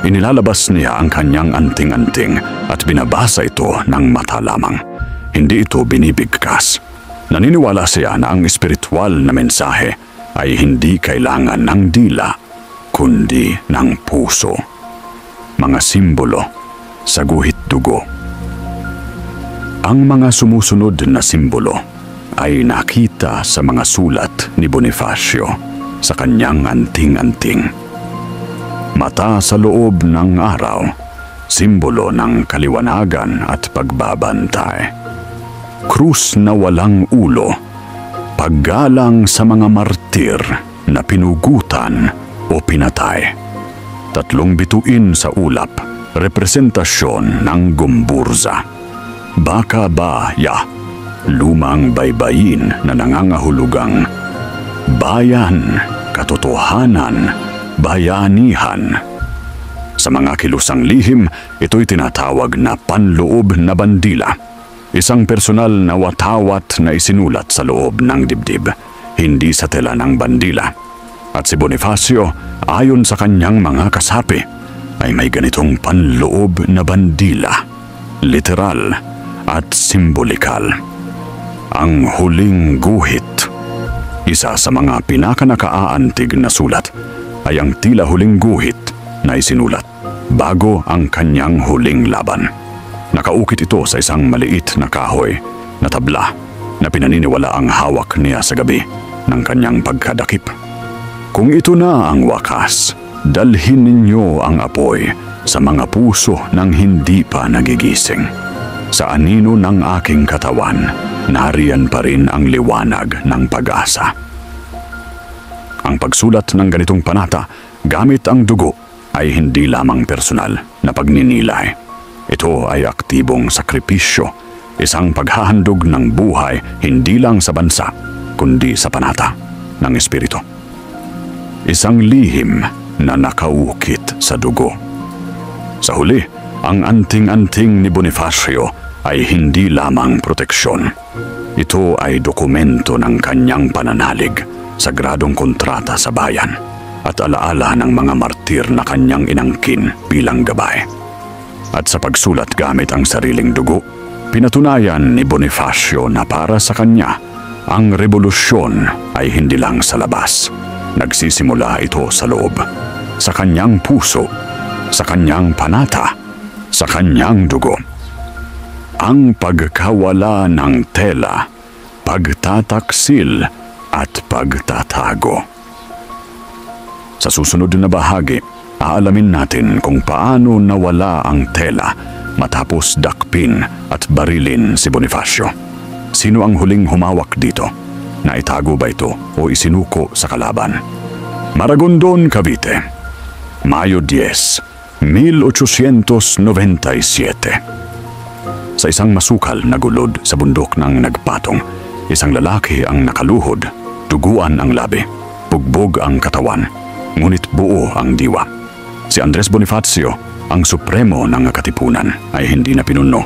inilalabas niya ang kanyang anting-anting at binabasa ito ng mata lamang. Hindi ito binibigkas. Naniniwala siya na ang espiritual na mensahe ay hindi kailangan ng dila, kundi ng puso. Mga simbolo sa guhit dugo. Ang mga sumusunod na simbolo ay nakita sa mga sulat ni Bonifacio sa kanyang anting-anting. Mata sa loob ng araw, simbolo ng kaliwanagan at pagbabantay. Krus na walang ulo, paggalang sa mga martir na pinugutan o pinatay. 3 bituin sa ulap, representasyon ng Gomburza. Baka Baya, lumang baybayin na nangangahulugang bayan, katotohanan, bayanihan. Sa mga kilusang lihim, ito'y tinatawag na panloob na bandila. Isang personal na watawat na isinulat sa loob ng dibdib, hindi sa tela ng bandila. At si Bonifacio, ayon sa kanyang mga kasapi, ay may ganitong panloob na bandila, literal at simbolikal. Ang huling guhit. Isa sa mga pinakanakaaantig na sulat ay ang tila huling guhit na isinulat bago ang kanyang huling laban. Nakaukit ito sa isang maliit na kahoy na tabla na pinaniniwala ang hawak niya sa gabi ng kanyang pagkadakip. Kung ito na ang wakas, dalhin ninyo ang apoy sa mga puso ng hindi pa nagigising. Sa anino ng aking katawan, nariyan pa rin ang liwanag ng pag-asa. Ang pagsulat ng ganitong panata gamit ang dugo ay hindi lamang personal na pagninilay. Ito ay aktibong sakripisyo, isang paghahandog ng buhay hindi lang sa bansa, kundi sa panata ng espiritu. Isang lihim na nakaukit sa dugo. Sa huli, ang anting-anting ni Bonifacio ay hindi lamang proteksyon. Ito ay dokumento ng kanyang pananalig, sagradong kontrata sa bayan, at alaala ng mga martir na kanyang inangkin bilang gabay. At sa pagsulat gamit ang sariling dugo, pinatunayan ni Bonifacio na para sa kanya, ang revolusyon ay hindi lang sa labas. Nagsisimula ito sa loob, sa kanyang puso, sa kanyang panata, sa kanyang dugo. Ang pagkawala ng tela, pagtataksil at pagtatago. Sa susunod na bahagi, aalamin natin kung paano nawala ang tela matapos dakpin at barilin si Bonifacio. Sino ang huling humawak dito? Naitago ba ito o isinuko sa kalaban? Maragondon, Cavite, Mayo 10, 1897. Sa isang masukal na gulod sa bundok ng Nagpatong, isang lalaki ang nakaluhod, duguan ang labi, bugbog ang katawan, ngunit buo ang diwa. Si Andres Bonifacio, ang supremo ng katipunan, ay hindi na pinuno,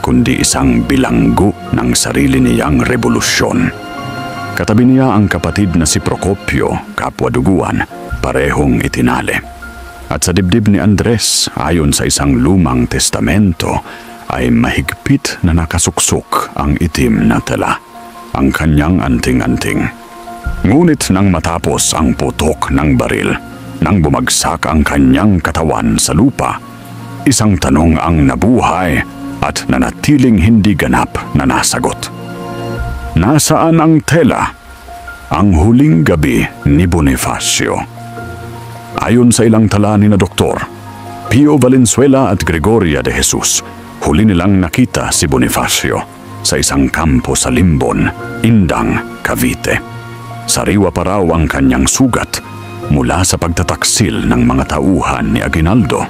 kundi isang bilanggo ng sarili niyang revolusyon. Katabi niya ang kapatid na si Procopio, kapwa duguan, parehong itinali. At sa dibdib ni Andres, ayon sa isang lumang testamento, ay mahigpit na nakasuksok ang itim na tela, ang kanyang anting-anting. Ngunit nang matapos ang putok ng baril, nang bumagsak ang kanyang katawan sa lupa, isang tanong ang nabuhay at nanatiling hindi ganap na nasagot. Nasaan ang tela? Ang huling gabi ni Bonifacio. Ayon sa ilang tala ni na Doktor Pio Valenzuela at Gregoria de Jesus, huli nilang nakita si Bonifacio sa isang kampo sa Limbon, Indang, Cavite. Sariwa pa raw ang kanyang sugat mula sa pagtataksil ng mga tauhan ni Aguinaldo.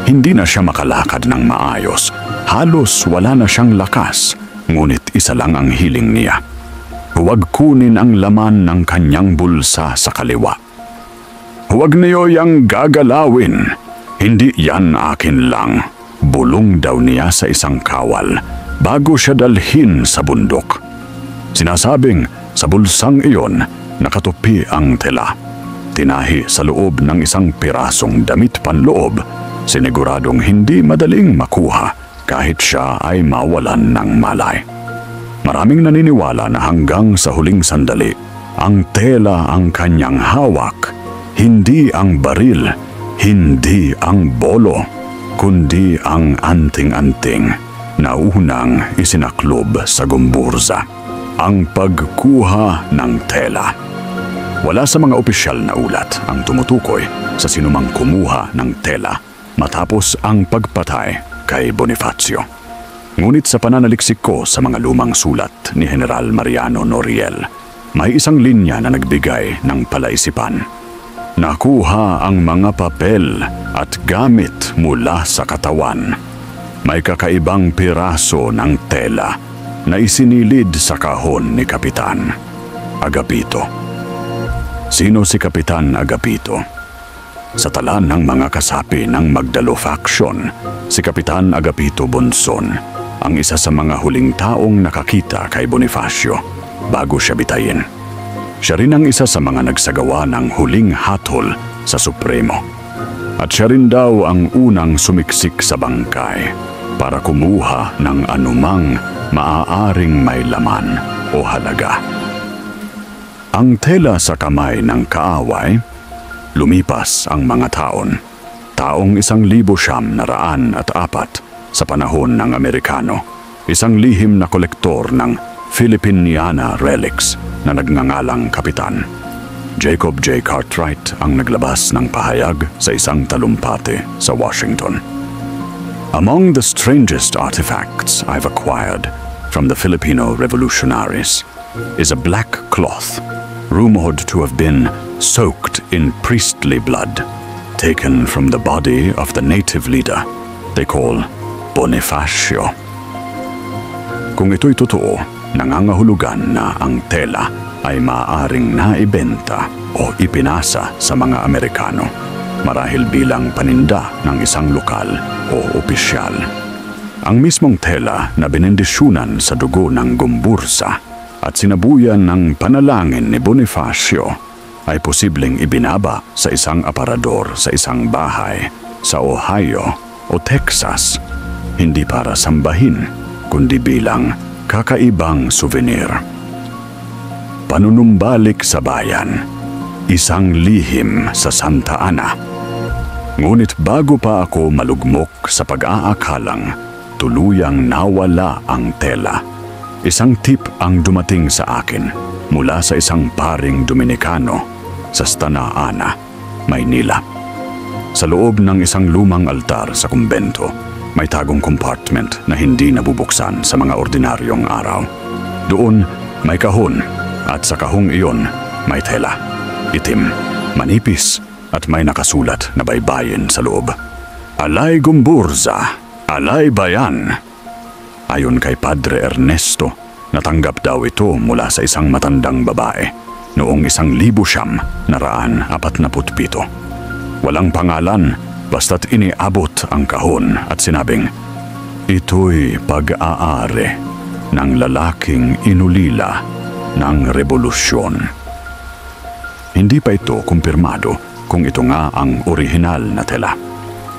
Hindi na siya makalakad ng maayos, halos wala na siyang lakas, ngunit isa lang ang hiling niya. Huwag kunin ang laman ng kanyang bulsa sa kaliwa. Huwag niyo yang gagalawin, hindi yan akin lang. Bulong daw niya sa isang kawal bago siya dalhin sa bundok. Sinasabing sa bulsang iyon nakatupi ang tela. Tinahi sa loob ng isang pirasong damit panloob, siniguradong hindi madaling makuha kahit siya ay mawalan ng malay. Maraming naniniwala na hanggang sa huling sandali, ang tela ang kanyang hawak, hindi ang baril, hindi ang bolo, kundi ang anting-anting na unang isinaklob sa gumburza, ang pagkuha ng tela. Wala sa mga opisyal na ulat ang tumutukoy sa sinumang kumuha ng tela matapos ang pagpatay kay Bonifacio. Ngunit sa pananaliksik ko sa mga lumang sulat ni General Mariano Noriel, may isang linya na nagbigay ng palaisipan. Nakuha ang mga papel at gamit mula sa katawan. May kakaibang piraso ng tela na isinilid sa kahon ni Kapitan Agapito. Sino si Kapitan Agapito? Sa tala ng mga kasapi ng Magdalo faction, si Kapitan Agapito Bonson ang isa sa mga huling taong nakakita kay Bonifacio bago siya bitayin. Siya rin ang isa sa mga nagsagawa ng huling hatol sa Supremo. At siya rin daw ang unang sumiksik sa bangkay para kumuha ng anumang maaaring may laman o halaga. Ang tela sa kamay ng kaaway, lumipas ang mga taon. Taong 1904 sa panahon ng Amerikano, isang lihim na kolektor ng Filipiniana relics na nagngangalang Kapitan. Jacob J. Cartwright ang naglabas ng pahayag sa isang talumpati sa Washington. Among the strangest artifacts I've acquired from the Filipino revolutionaries is a black cloth, rumored to have been soaked in priestly blood, taken from the body of the native leader they call Bonifacio. Kung ito'y totoo, nangangahulugan na ang tela ay maaaring naibenta o ipinasa sa mga Amerikano, marahil bilang paninda ng isang lokal o opisyal. Ang mismong tela na binendisyunan sa dugo ng gumbursa at sinabuyan ng panalangin ni Bonifacio ay posibleng ibinaba sa isang aparador sa isang bahay sa Ohio o Texas, hindi para sambahin, kundi bilang kakaibang souvenir. Panunumbalik sa bayan, isang lihim sa Santa Ana. Ngunit bago pa ako malugmok sa pag-aakalang tuluyang nawala ang tela, isang tip ang dumating sa akin mula sa isang paring Dominikano sa Santa Ana, Maynila. Sa loob ng isang lumang altar sa kumbento, may tagong compartment na hindi nabubuksan sa mga ordinaryong araw. Doon may kahon at sa kahong iyon may tela. Itim, manipis at may nakasulat na baybayin sa loob. Alay Gumburza, alay bayan. Ayon kay Padre Ernesto, natanggap daw ito mula sa isang matandang babae noong 1947. Walang pangalan, basta't iniabot ang kahon at sinabing, ito'y pag-aari ng lalaking inulila ng revolusyon. Hindi pa ito kumpirmado kung ito nga ang orihinal na tela.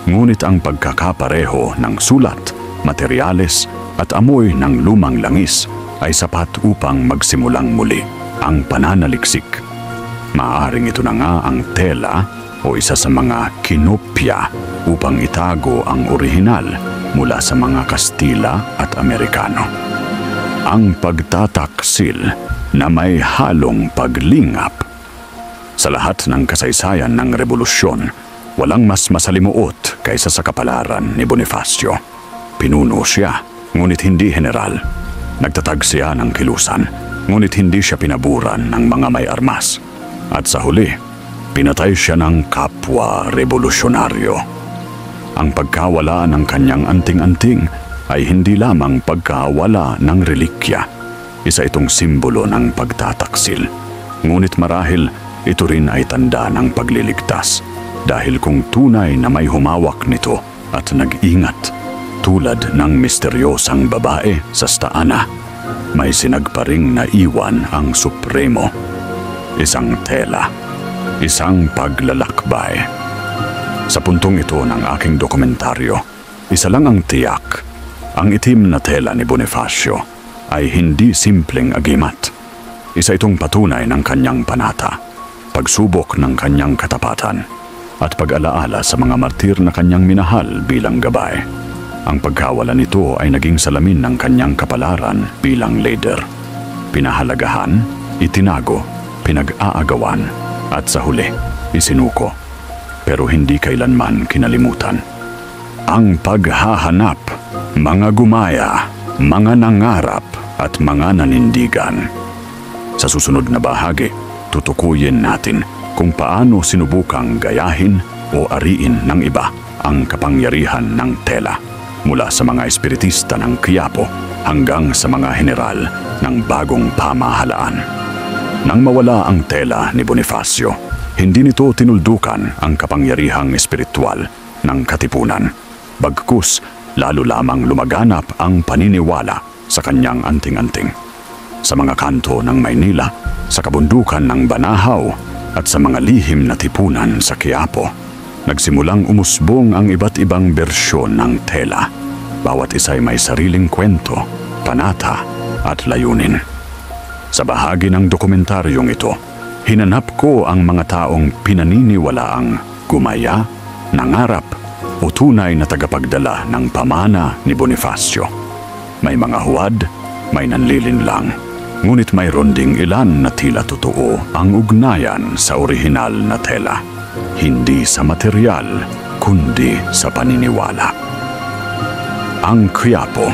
Ngunit ang pagkakapareho ng sulat, materyales at amoy ng lumang langis ay sapat upang magsimulang muli ang pananaliksik. Maaaring ito na nga ang tela o isa sa mga kinopya upang itago ang orihinal mula sa mga Kastila at Amerikano. Ang pagtataksil na may halong paglingap. Sa lahat ng kasaysayan ng revolusyon, walang mas masalimuot kaysa sa kapalaran ni Bonifacio. Pinuno siya, ngunit hindi general. Nagtatag siya ng kilusan, ngunit hindi siya pinaburan ng mga may armas. At sa huli, pinatay siya ng kapwa revolusyonaryo. Ang pagkawala ng kanyang anting-anting ay hindi lamang pagkawala ng relikya. Isa itong simbolo ng pagtataksil. Ngunit marahil ito rin ay tanda ng pagliligtas. Dahil kung tunay na may humawak nito at nag-ingat, tulad ng misteryosang babae sa Santa Ana, may sinagparing naiwan ang Supremo. Isang tela, isang paglalakbay. Sa puntong ito ng aking dokumentaryo, isa lang ang tiyak. Ang itim na tela ni Bonifacio ay hindi simpleng agimat. Isa itong patunay ng kanyang panata, pagsubok ng kanyang katapatan, at pag-alaala sa mga martir na kanyang minahal bilang gabay. Ang pagkawala nito ay naging salamin ng kanyang kapalaran bilang leader. Pinahalagahan, itinago, pinag-aagawan, at sa huli, isinuko. Pero hindi kailanman kinalimutan. Ang paghahanap, mga gumaya, mga nangarap, at mga nanindigan. Sa susunod na bahagi, tutukuyin natin kung paano sinubukang gayahin o ariin ng iba ang kapangyarihan ng tela. Mula sa mga espiritista ng Quiapo hanggang sa mga general ng bagong pamahalaan. Nang mawala ang tela ni Bonifacio, hindi nito tinuldukan ang kapangyarihang espiritual ng katipunan. Bagkus, lalo lamang lumaganap ang paniniwala sa kanyang anting-anting. Sa mga kanto ng Maynila, sa kabundukan ng Banahaw at sa mga lihim na tipunan sa Quiapo, nagsimulang umusbong ang iba't ibang bersyon ng tela. Bawat isa'y may sariling kwento, panata at layunin. Sa bahagi ng dokumentaryong ito, hinanap ko ang mga taong pinaniniwalaang gumaya, nangarap o tunay na tagapagdala ng pamana ni Bonifacio. May mga huwad, may nanlilinlang, ngunit mayroon ding ilan na tila totoo ang ugnayan sa orihinal na tela. Hindi sa material, kundi sa paniniwala. Ang Quiapo,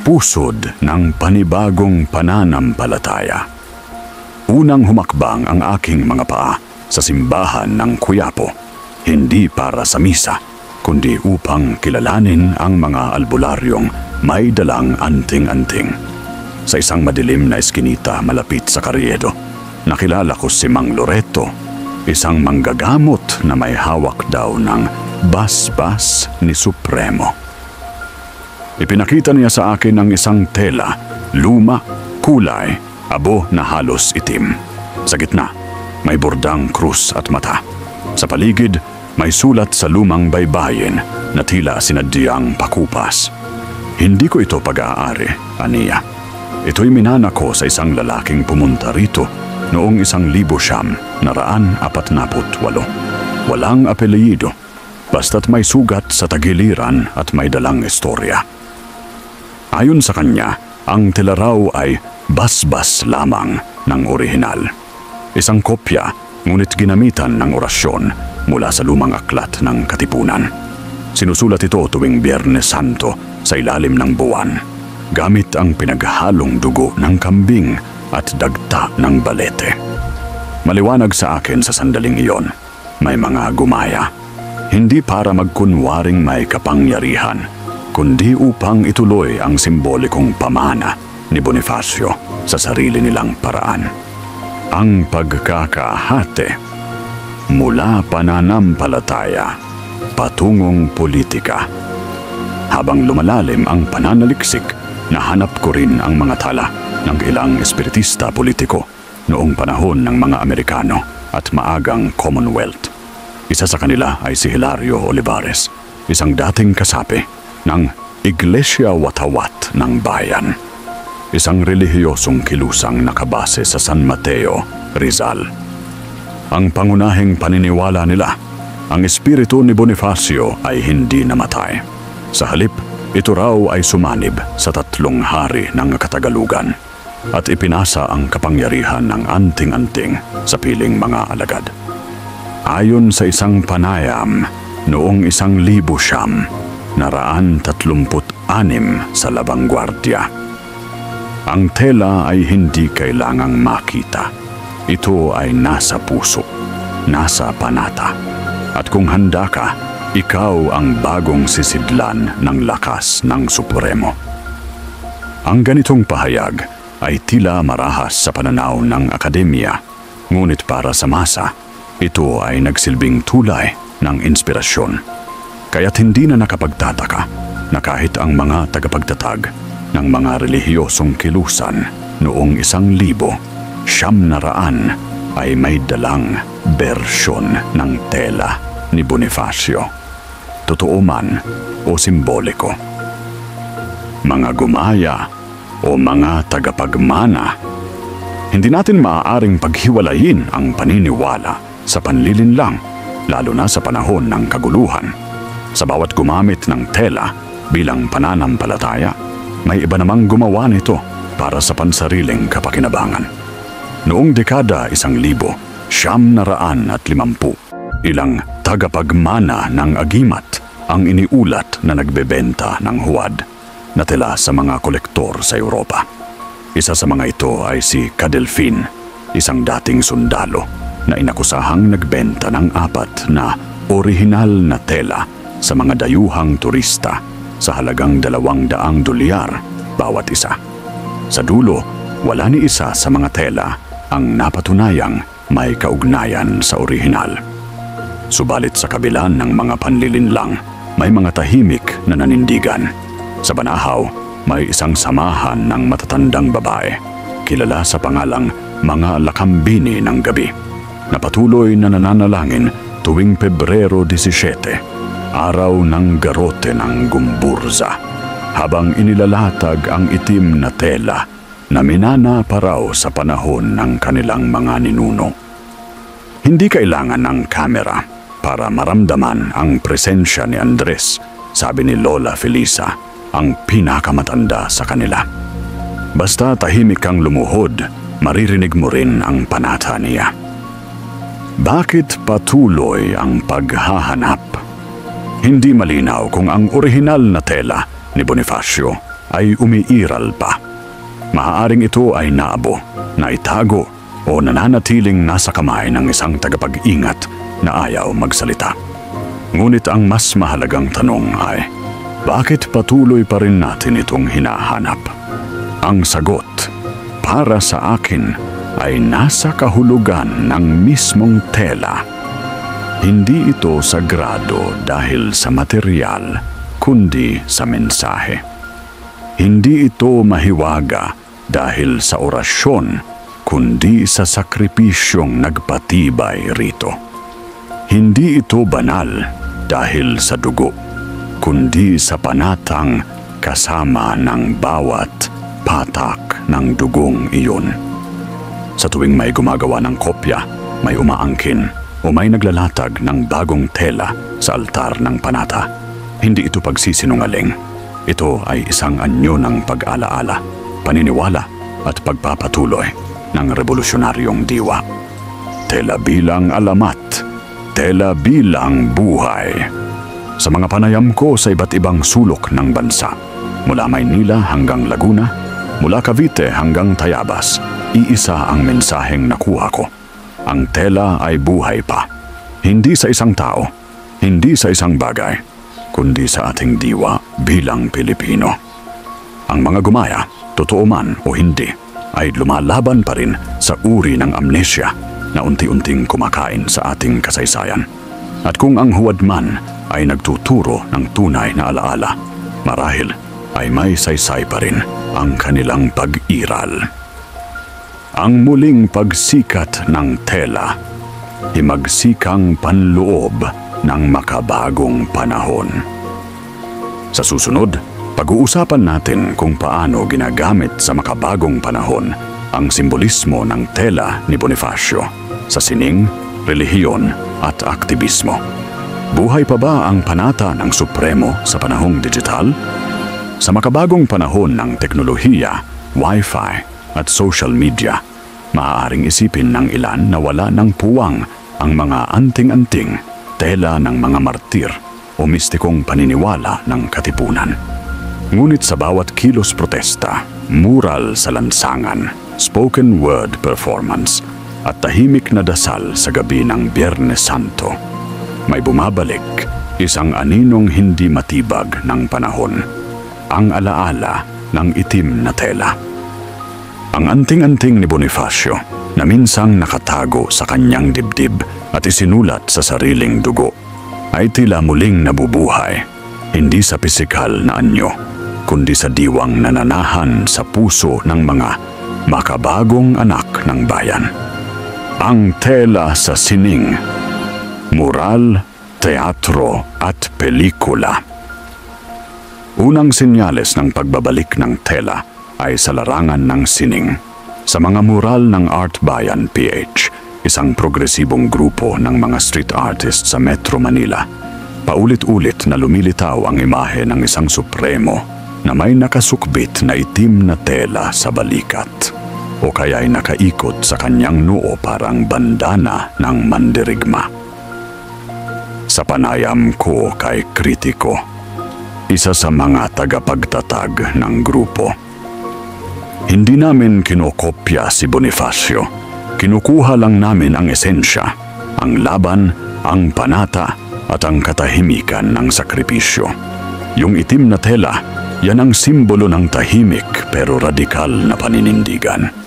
pusod ng panibagong pananampalataya. Unang humakbang ang aking mga paa sa simbahan ng Quiapo, hindi para sa misa, kundi upang kilalanin ang mga albularyong may dalang anting-anting. Sa isang madilim na eskinita malapit sa Carriedo, nakilala ko si Mang Loreto, isang manggagamot na may hawak daw ng basbas ni Supremo. Ipinakita niya sa akin ang isang tela, luma, kulay, abo na halos itim. Sa gitna, may bordang krus at mata. Sa paligid, may sulat sa lumang baybayin na tila sinadyang pakupas. Hindi ko ito pag-aari, aniya. Ito'y minana ko sa isang lalaking pumunta rito noong 1948. Walang apelyido, basta't may sugat sa tagiliran at may dalang istorya. Ayon sa kanya, ang tela raw ay basbas lamang ng orihinal. Isang kopya, ngunit ginamitan ng orasyon mula sa lumang aklat ng Katipunan. Sinusulat ito tuwing Biyernes Santo sa ilalim ng buwan, gamit ang pinaghalong dugo ng kambing at dagta ng balete. Maliwanag sa akin sa sandaling iyon, may mga gumaya, hindi para magkunwaring may kapangyarihan, kundi upang ituloy ang simbolikong pamana ni Bonifacio sa sarili nilang paraan. Ang pagkakahati mula pananampalataya patungong politika. Habang lumalalim ang pananaliksik, nahanap ko rin ang mga tala ng ilang espiritista politiko noong panahon ng mga Amerikano at maagang Commonwealth. Isa sa kanila ay si Hilario Olivares, isang dating kasapi ng Iglesia Watawat ng Bayan, isang relihiyosong kilusang nakabase sa San Mateo, Rizal. Ang pangunahing paniniwala nila, ang espiritu ni Bonifacio ay hindi namatay. Sa halip, ito raw ay sumanib sa 3 hari ng Katagalugan at ipinasa ang kapangyarihan ng anting-anting sa piling mga alagad. Ayon sa isang panayam, noong 1936 sa Labangguardia, ang tela ay hindi kailangang makita. Ito ay nasa puso, nasa panata. At kung handa ka, ikaw ang bagong sisidlan ng lakas ng Supremo. Ang ganitong pahayag ay tila marahas sa pananaw ng akademya, ngunit para sa masa, ito ay nagsilbing tulay ng inspirasyon. Kaya't hindi na nakapagtataka na kahit ang mga tagapagtatag ng mga relihiyosong kilusan noong 1900 ay may dalang bersyon ng tela ni Bonifacio. Totoo man o simboliko. Mga gumaya o mga tagapagmana, hindi natin maaaring paghiwalayin ang paniniwala sa panlilinlang, lalo na sa panahon ng kaguluhan. Sa bawat gumamit ng tela bilang pananampalataya, may iba namang gumawa nito para sa pansariling kapakinabangan. Noong dekada 1950, ilang tagapagmana ng agimat ang iniulat na nagbebenta ng huwad na tela sa mga kolektor sa Europa. Isa sa mga ito ay si Cadelfin, isang dating sundalo na inakusahang nagbenta ng 4 na orihinal na tela sa mga dayuhang turista sa halagang $200 bawat isa. Sa dulo, wala ni isa sa mga tela ang napatunayang may kaugnayan sa orihinal. Subalit sa kabila ng mga panlilinlang, may mga tahimik na nanindigan. Sa Banahaw, may isang samahan ng matatandang babae, kilala sa pangalang mga Lakambini ng Gabi, na patuloy na nananalangin tuwing Pebrero 17, araw ng garote ng Gumburza, habang inilalatag ang itim na tela na minana pa raw sa panahon ng kanilang mga ninuno. Hindi kailangan ng kamera para maramdaman ang presensya ni Andres, sabi ni Lola Felisa, ang pinakamatanda sa kanila. Basta tahimik kang lumuhod, maririnig mo rin ang panata niya. Bakit patuloy ang paghahanap? Hindi malinaw kung ang orihinal na tela ni Bonifacio ay umiiral pa. Maaaring ito ay naabo, naitago o nananatiling nasa kamay ng isang tagapag-ingat na ayaw magsalita. Ngunit ang mas mahalagang tanong ay, bakit patuloy pa rin natin itong hinahanap? Ang sagot, para sa akin, ay nasa kahulugan ng mismong tela. Hindi ito sagrado dahil sa material, kundi sa mensahe. Hindi ito mahiwaga dahil sa orasyon, kundi sa sakripisyong nagpatibay rito. Hindi ito banal dahil sa dugo, kundi sa panatang kasama ng bawat patak ng dugong iyon. Sa tuwing may gumagawa ng kopya, may umaangkin o may naglalatag ng bagong tela sa altar ng panata, hindi ito pagsisinungaling. Ito ay isang anyo ng pag-alaala, paniniwala at pagpapatuloy ng revolusyonaryong diwa. Tela bilang alamat, tela bilang buhay. Sa mga panayam ko sa iba't ibang sulok ng bansa, mula Maynila hanggang Laguna, mula Cavite hanggang Tayabas, iisa ang mensaheng nakuha ko. Ang tela ay buhay pa. Hindi sa isang tao, hindi sa isang bagay, kundi sa ating diwa bilang Pilipino. Ang mga gumaya, totoo man o hindi, ay lumalaban pa rin sa uri ng amnesia na unti-unting kumakain sa ating kasaysayan. At kung ang huwad man ay nagtuturo ng tunay na alaala, marahil ay may saysay pa rin ang kanilang pag-iral. Ang muling pagsikat ng tela, himagsikang panloob ng makabagong panahon. Sa susunod, pag-uusapan natin kung paano ginagamit sa makabagong panahon ang simbolismo ng tela ni Bonifacio sa sining, relihiyon at aktivismo. Buhay pa ba ang panata ng Supremo sa panahong digital? Sa makabagong panahon ng teknolohiya, Wi-Fi at social media, maaaring isipin ng ilan na wala ng puwang ang mga anting-anting tela ng mga martir o mistikong paniniwala ng katipunan. Ngunit sa bawat kilos protesta, mural sa lansangan, spoken word performance, at tahimik na dasal sa gabi ng Biyernes Santo, may bumabalik isang aninong hindi matibag ng panahon, ang alaala ng itim na tela. Ang anting-anting ni Bonifacio na minsang nakatago sa kanyang dibdib at isinulat sa sariling dugo ay tila muling nabubuhay, hindi sa pisikal na anyo, kundi sa diwang nananahan sa puso ng mga makabagong anak ng bayan. Ang tela sa sining, mural, teatro at pelikula. Unang senyales ng pagbabalik ng tela ay sa larangan ng sining. Sa mga mural ng Art Bayan PH, isang progresibong grupo ng mga street artists sa Metro Manila, paulit-ulit na lumilitaw ang imahe ng isang supremo na may nakasukbit na itim na tela sa balikat o kaya'y nakaikot sa kanyang noo parang bandana ng mandirigma. Sa panayam ko kay kritiko, isa sa mga tagapagtatag ng grupo, hindi namin kinokopya si Bonifacio. Kinukuha lang namin ang esensya, ang laban, ang panata at ang katahimikan ng sakripisyo. Yung itim na tela, yan ang simbolo ng tahimik pero radikal na paninindigan.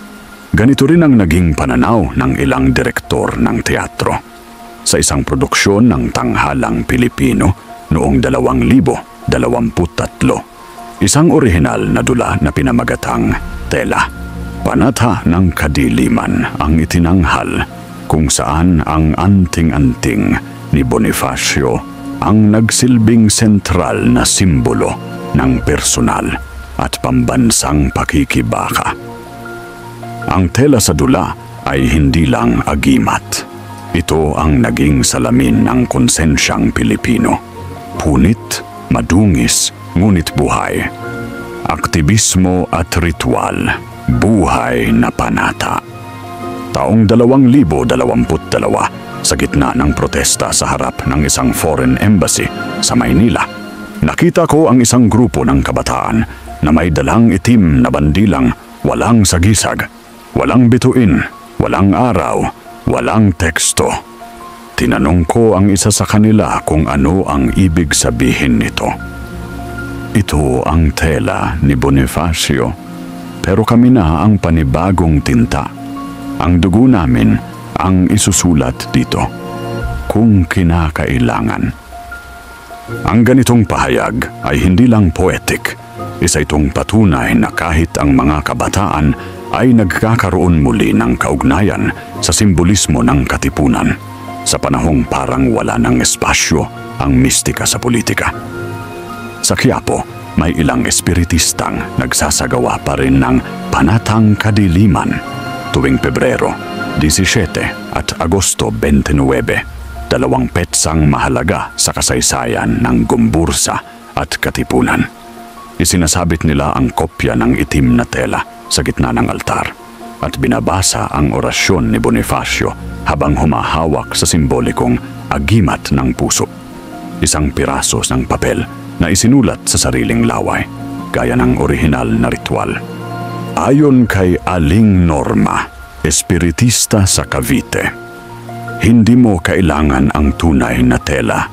Ganito rin ang naging pananaw ng ilang direktor ng teatro. sa isang produksyon ng tanghalang Pilipino noong 2023. Isang orihinal na dula na pinamagatang Tela, Panata ng Kadiliman ang itinanghal, kung saan ang anting-anting ni Bonifacio ang nagsilbing sentral na simbolo ng personal at pambansang pakikibaka. Ang tela sa dula ay hindi lang agimat. Ito ang naging salamin ng konsensyang Pilipino. Punit, madungis, ngunit buhay. Aktivismo at ritual, buhay na panata. Taong 2022, sa gitna ng protesta sa harap ng isang foreign embassy sa Maynila, nakita ko ang isang grupo ng kabataan na may dalang itim na bandilang walang sagisag, walang bituin, walang araw, walang teksto. Tinanong ko ang isa sa kanila kung ano ang ibig sabihin nito. Ito ang tela ni Bonifacio, pero kami na ang panibagong tinta. Ang dugo namin ang isusulat dito, kung kinakailangan. Ang ganitong pahayag ay hindi lang poetic. Isa itong patunay na kahit ang mga kabataan ay nagkakaroon muli ng kaugnayan sa simbolismo ng katipunan, sa panahong parang wala ng espasyo ang mistika sa politika. Sa Quiapo, may ilang espiritistang nagsasagawa pa rin ng panatang kadiliman tuwing Pebrero 17 at Agosto 29, dalawang petsang mahalaga sa kasaysayan ng Gumbursa at Katipunan. Isinasabit nila ang kopya ng itim na tela sa gitna ng altar at binabasa ang orasyon ni Bonifacio habang humahawak sa simbolikong agimat ng puso. Isang piraso ng papel na isinulat sa sariling laway, gaya ng orihinal na ritual. Ayon kay Aling Norma, espiritista sa Cavite, hindi mo kailangan ang tunay na tela,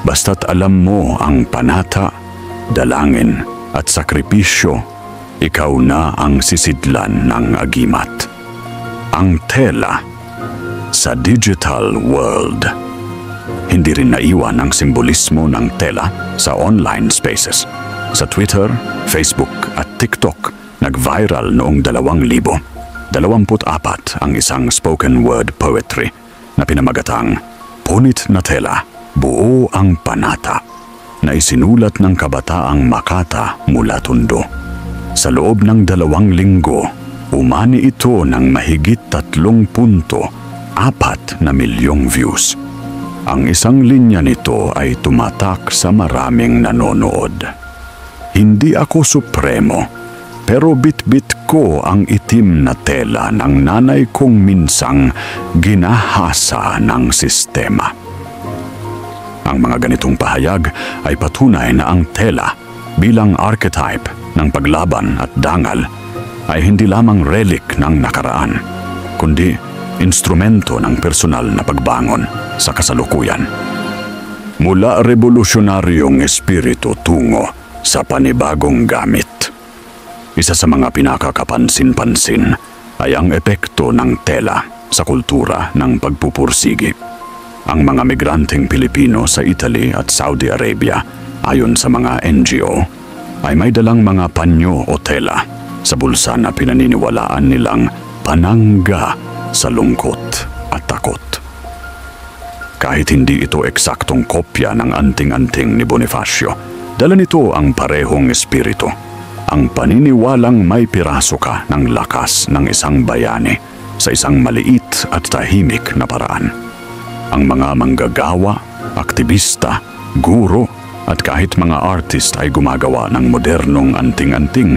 basta't alam mo ang panata, dalangin at sakripisyo, ikaw na ang sisidlan ng agimat. Ang tela sa digital world. Hindi rin naiwan ang simbolismo ng tela sa online spaces. Sa Twitter, Facebook at TikTok, nag-viral noong 2024 ang isang spoken word poetry na pinamagatang Punit na Tela, Buo ang Panata, na isinulat ng kabataang Makata mula Tondo. Sa loob ng 2 linggo, umani ito ng mahigit 3.4 milyong views. Ang isang linya nito ay tumatak sa maraming nanonood. Hindi ako supremo, pero bit-bit ko ang itim na tela ng nanay kong minsang ginahasa ng sistema. Ang mga ganitong pahayag ay patunay na ang tela bilang archetype ng paglaban at dangal ay hindi lamang relic ng nakaraan, kundi instrumento ng personal na pagbangon sa kasalukuyan. Mula revolusyonaryong espiritu tungo sa panibagong gamit. Isa sa mga pinakakapansin-pansin ay ang epekto ng tela sa kultura ng pagpupursigi. Ang mga migranteng Pilipino sa Italy at Saudi Arabia, ayon sa mga NGO, ay may dalang mga panyo o tela sa bulsa na pinaniniwalaan nilang panangga sa lungkot at takot. Kahit hindi ito eksaktong kopya ng anting-anting ni Bonifacio, dala nito ang parehong espiritu. Ang paniniwalang may piraso ka ng lakas ng isang bayani sa isang maliit at tahimik na paraan. Ang mga manggagawa, aktivista, guro at kahit mga artist ay gumagawa ng modernong anting-anting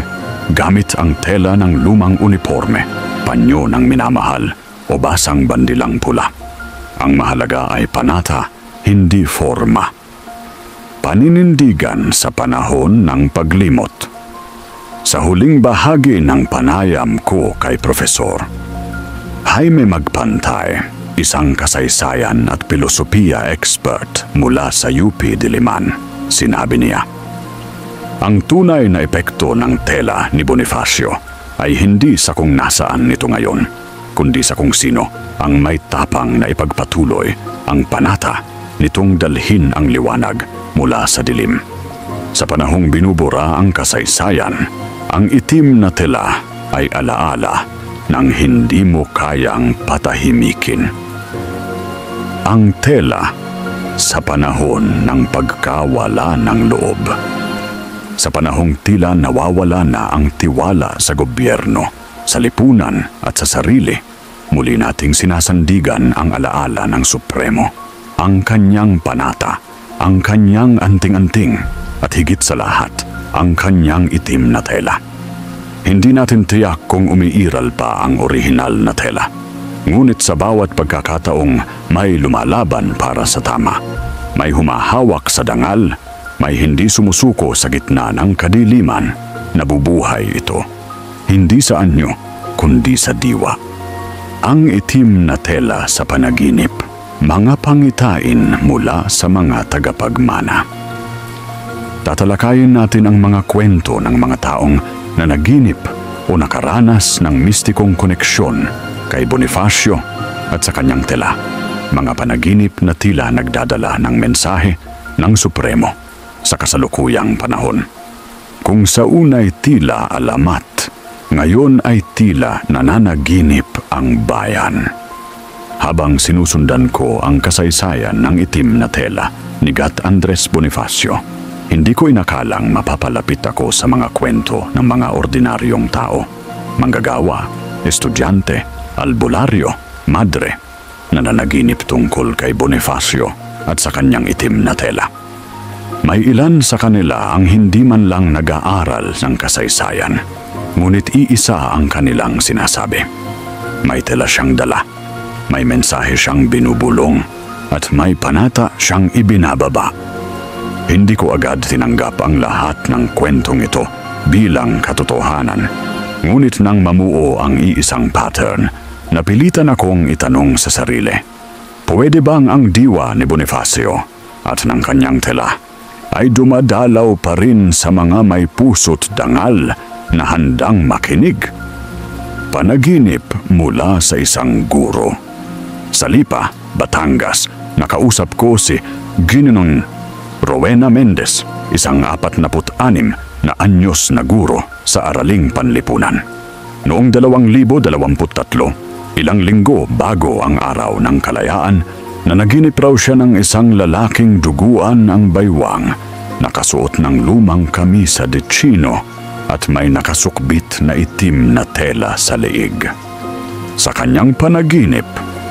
gamit ang tela ng lumang uniforme, panyo ng minamahal o basang bandilang pula. Ang mahalaga ay panata, hindi forma. Paninindigan sa panahon ng paglimot. Sa huling bahagi ng panayam ko kay Profesor Jaime Magpantay, isang kasaysayan at pilosopiya expert mula sa UP Diliman, sinabi niya, ang tunay na epekto ng tela ni Bonifacio ay hindi sa kung nasaan nito ngayon, kundi sa kung sino ang may tapang na ipagpatuloy ang panata nitong dalhin ang liwanag mula sa dilim. Sa panahong binubura ang kasaysayan, ang itim na tela ay alaala ng hindi mo kayang patahimikin. Ang tela sa panahon ng pagkawala ng loob. Sa panahong tila nawawala na ang tiwala sa gobyerno, sa lipunan at sa sarili, muli nating sinasandigan ang alaala ng Supremo, ang kanyang panata, ang kanyang anting-anting, at higit sa lahat, ang kanyang itim na tela. Hindi natin tiyak kung umiiral pa ang orihinal na tela. Ngunit sa bawat pagkakataong may lumalaban para sa tama, may humahawak sa dangal, may hindi sumusuko sa gitna ng kadiliman, nabubuhay ito. Hindi sa anyo, kundi sa diwa. Ang itim na tela sa panaginip, mga pangitain mula sa mga tagapagmana. Tatalakayin natin ang mga kwento ng mga taong na naginip o nakaranas ng mistikong koneksyon kay Bonifacio at sa kanyang tela. Mga panaginip na tila nagdadala ng mensahe ng Supremo sa kasalukuyang panahon. Kung sa unay tila alamat, ngayon ay tila nananaginip ang bayan. Habang sinusundan ko ang kasaysayan ng itim na tela ni Gat Andres Bonifacio, hindi ko inakalang mapapalapit ako sa mga kwento ng mga ordinaryong tao, manggagawa, estudyante, albularyo, madre, na nanaginip tungkol kay Bonifacio at sa kanyang itim na tela. May ilan sa kanila ang hindi man lang nag-aaral ng kasaysayan, ngunit iisa ang kanilang sinasabi. May tela siyang dala, may mensahe siyang binubulong, at may panata siyang ibinababa. Hindi ko agad tinanggap ang lahat ng kwentong ito bilang katotohanan, ngunit nang mamuo ang iisang pattern, napilitan akong itanong sa sarili, pwede bang ang diwa ni Bonifacio at ng kanyang tela ay dumadalaw pa rin sa mga may puso't dangal na handang makinig? Panaginip mula sa isang guro. Sa Lipa, Batangas, nakausap ko si Ginoong Rowena Mendez, isang 46 na anyos na guro sa araling panlipunan. Noong 2023, ilang linggo bago ang araw ng kalayaan, na naginip raw siya ng isang lalaking duguan ang baywang, nakasuot ng lumang kamisa de chino at may nakasukbit na itim na tela sa leeg. Sa kanyang panaginip,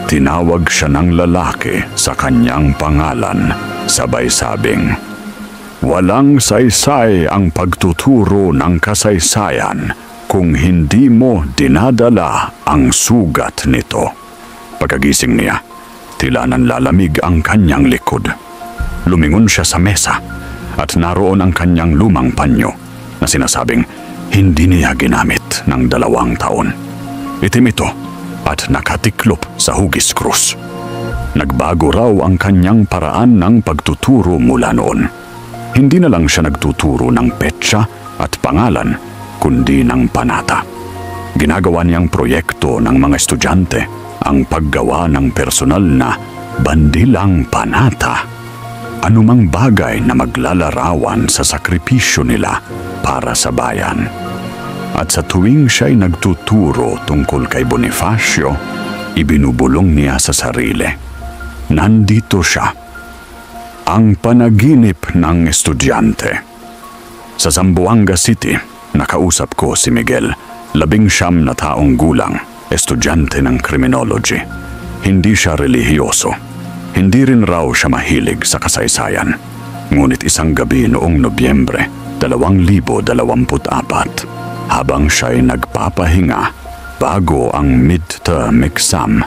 tinawag siya ng lalaki sa kanyang pangalan, sabay sabing, "Walang saysay ang pagtuturo ng kasaysayan kung hindi mo dinadala ang sugat nito." Pagkagising niya, tila nanlalamig ang kanyang likod. Lumingon siya sa mesa at naroon ang kanyang lumang panyo na sinasabing hindi niya ginamit ng 2 taon. Itim ito at nakatiklop sa hugis krus. Nagbago raw ang kanyang paraan ng pagtuturo mula noon. Hindi na lang siya nagtuturo ng petsa at pangalan, kundi ng panata. Ginagawa niyang proyekto ng mga estudyante ang paggawa ng personal na bandilang panata. Anumang bagay na maglalarawan sa sakripisyo nila para sa bayan. At sa tuwing siya'y nagtuturo tungkol kay Bonifacio, ibinubulong niya sa sarili, nandito siya, ang panaginip ng estudyante. Sa Zamboanga City, nakausap ko si Miguel, 19 na taong gulang, estudyante ng criminology. Hindi siya relihiyoso. Hindi rin raw siya mahilig sa kasaysayan. Ngunit isang gabi noong Nobyembre 2024, habang siya'y nagpapahinga bago ang midterm exam,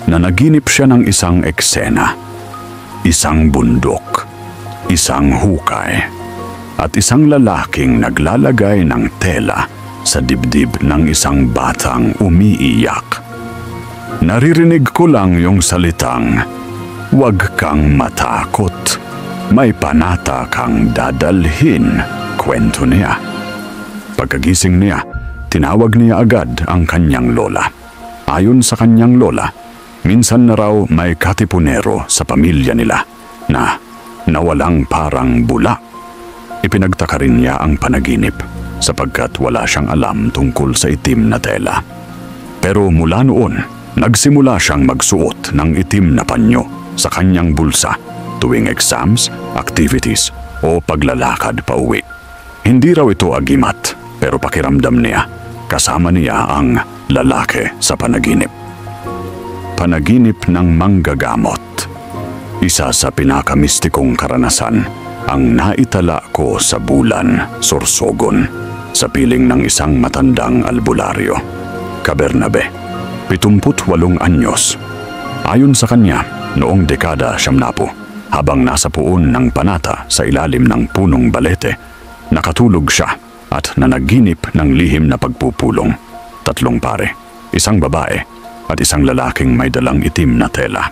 na naginip siya ng isang eksena. Isang bundok, isang hukay, at isang lalaking naglalagay ng tela sa dibdib ng isang batang umiiyak. Naririnig ko lang yung salitang, "Huwag kang matakot, may panata kang dadalhin," kwento niya. Pagkagising niya, tinawag niya agad ang kanyang lola. Ayon sa kanyang lola, minsan na raw may katipunero sa pamilya nila na nawalang parang bula. Ipinagtaka rin niya ang panaginip sapagkat wala siyang alam tungkol sa itim na tela. Pero mula noon, nagsimula siyang magsuot ng itim na panyo sa kanyang bulsa tuwing exams, activities o paglalakad pa uwi. Hindi raw ito agimat, pero pakiramdam niya kasama niya ang lalaki sa panaginip. Panaginip ng manggagamot. Isa sa pinakamistikong karanasan ang naitala ko sa bulan, Sorsogon, sa piling ng isang matandang albularyo, Cabernabe, 78 anyos. Ayon sa kanya, noong dekada 90, habang nasa puon ng Panata sa ilalim ng punong balete, nakatulog siya at nanaginip ng lihim na pagpupulong. 3 pare, isang babae at isang lalaking may dalang itim na tela.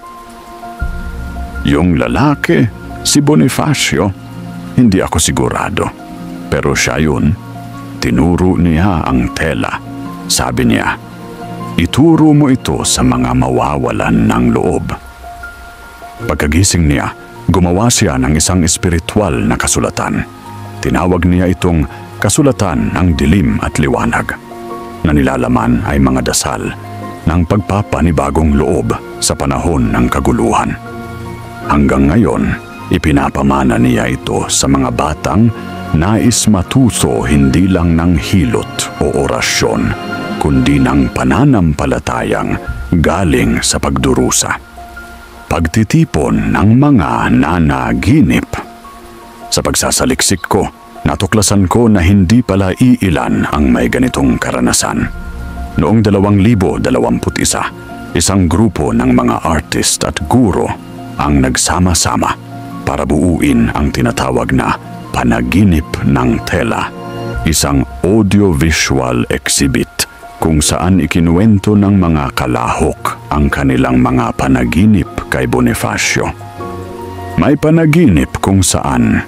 Yung lalaki, si Bonifacio, hindi ako sigurado. Pero siya yun, tinuro niya ang tela. Sabi niya, ituro mo ito sa mga mawawalan ng loob. Pagkagising niya, gumawa siya ng isang espiritual na kasulatan. Tinawag niya itong kasulatan ng dilim at liwanag, na nilalaman ay mga dasal ng pagpapanibagong loob sa panahon ng kaguluhan. Hanggang ngayon, ipinapamana niya ito sa mga batang nais matuto hindi lang ng hilot o orasyon, kundi ng pananampalatayang galing sa pagdurusa. Pagtitipon ng mga nanaginip. Sa pagsasaliksik ko, natuklasan ko na hindi pala iilan ang may ganitong karanasan. Noong 2021, isang grupo ng mga artist at guro ang nagsama-sama para buuin ang tinatawag na panaginip ng tela, isang audiovisual exhibit kung saan ikinuwento ng mga kalahok ang kanilang mga panaginip kay Bonifacio. May panaginip kung saan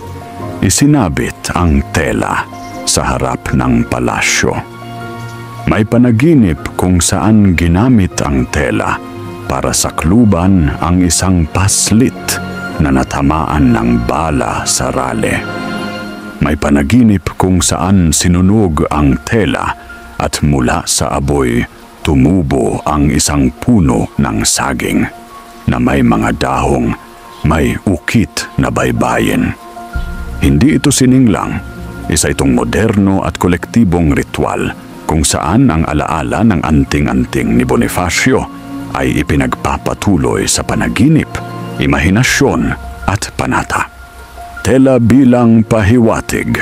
isinabit ang tela sa harap ng palasyo. May panaginip kung saan ginamit ang tela para sakluban ang isang paslit na natamaan ng bala sa rale. May panaginip kung saan sinunog ang tela at mula sa aboy tumubo ang isang puno ng saging na may mga dahong may ukit na baybayin. Hindi ito sininglang, isa itong moderno at kolektibong ritual kung saan ang alaala ng anting-anting ni Bonifacio ay ipinagpapatuloy sa panaginip, imahinasyon at panata. Tela bilang pahiwatig.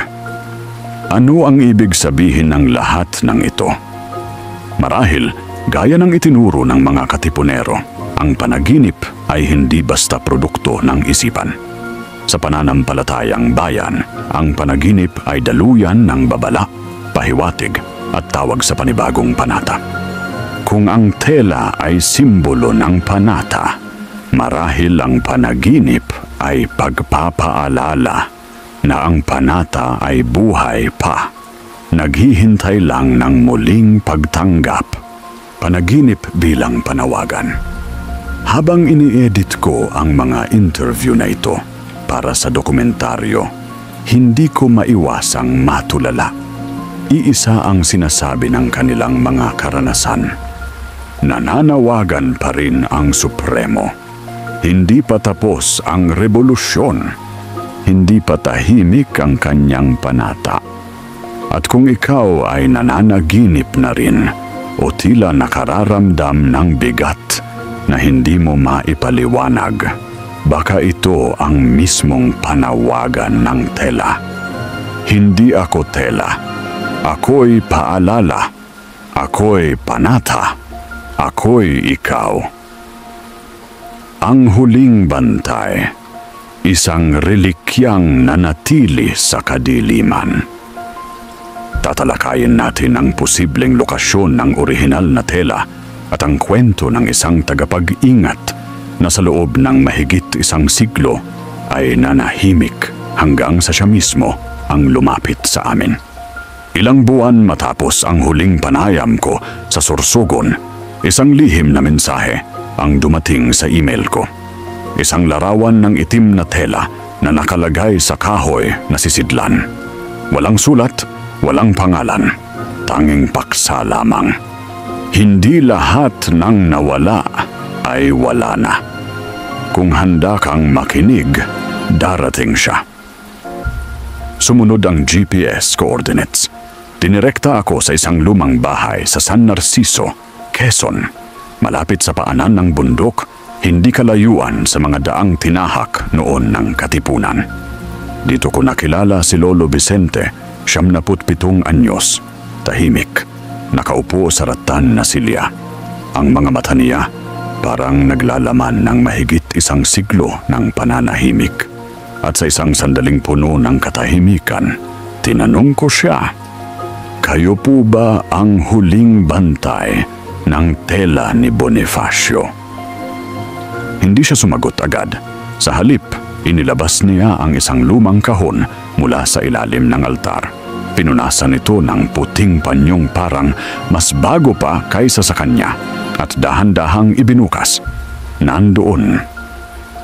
Ano ang ibig sabihin ng lahat ng ito? Marahil, gaya ng itinuro ng mga katipunero, ang panaginip ay hindi basta produkto ng isipan. Sa pananampalatayang bayan, ang panaginip ay daluyan ng babala, pahiwatig at tawag sa panibagong panata. Kung ang tela ay simbolo ng panata, marahil ang panaginip ay pagpapaalala na ang panata ay buhay pa, naghihintay lang ng muling pagtanggap. Panaginip bilang panawagan. Habang ini-edit ko ang mga interview na ito para sa dokumentaryo, hindi ko maiwasang matulala. Iisa ang sinasabi ng kanilang mga karanasan. Nananawagan pa rin ang Supremo. Hindi pa tapos ang revolusyon. Hindi pa tahimik ang kanyang panata. At kung ikaw ay nananaginip na rin o tila nakararamdam ng bigat na hindi mo maipaliwanag, baka ito ang mismong panawagan ng tela. Hindi ako tela. Ako'y paalala. Ako'y panata. Ako'y ikaw. Ang huling bantay, isang relikyang nanatili sa kadiliman. Tatalakayin natin ang posibleng lokasyon ng orihinal na tela at ang kwento ng isang tagapag-ingat na sa loob ng mahigit 1 siglo ay nanahimik hanggang sa siya mismo ang lumapit sa amin. Ilang buwan matapos ang huling panayam ko sa Sorsogon, Isang lihim na mensahe ang dumating sa email ko. Isang larawan ng itim na tela na nakalagay sa kahoy na sisidlan. Walang sulat, walang pangalan, tanging paksa lamang. Hindi lahat ng nawala ay wala na. Kung handa kang makinig, darating siya. Sumunod ang GPS coordinates. Dinirekta ako sa isang lumang bahay sa San Narciso, Quezon. Malapit sa paanan ng bundok, hindi kalayuan sa mga daang tinahak noon ng Katipunan. Dito ko nakilala si Lolo Vicente, 77 anyos, tahimik, nakaupo sa rattan na silya. Ang mga mata niya parang naglalaman ng mahigit 1 siglo ng pananahimik. At sa isang sandaling puno ng katahimikan, tinanong ko siya, "Kayo po ba ang huling bantay ng tela ni Bonifacio?" Hindi siya sumagot agad. Sa halip, inilabas niya ang isang lumang kahon mula sa ilalim ng altar. Pinunasan ito ng puting panyong parang mas bago pa kaysa sa kanya at dahan-dahang ibinukas. Nandoon,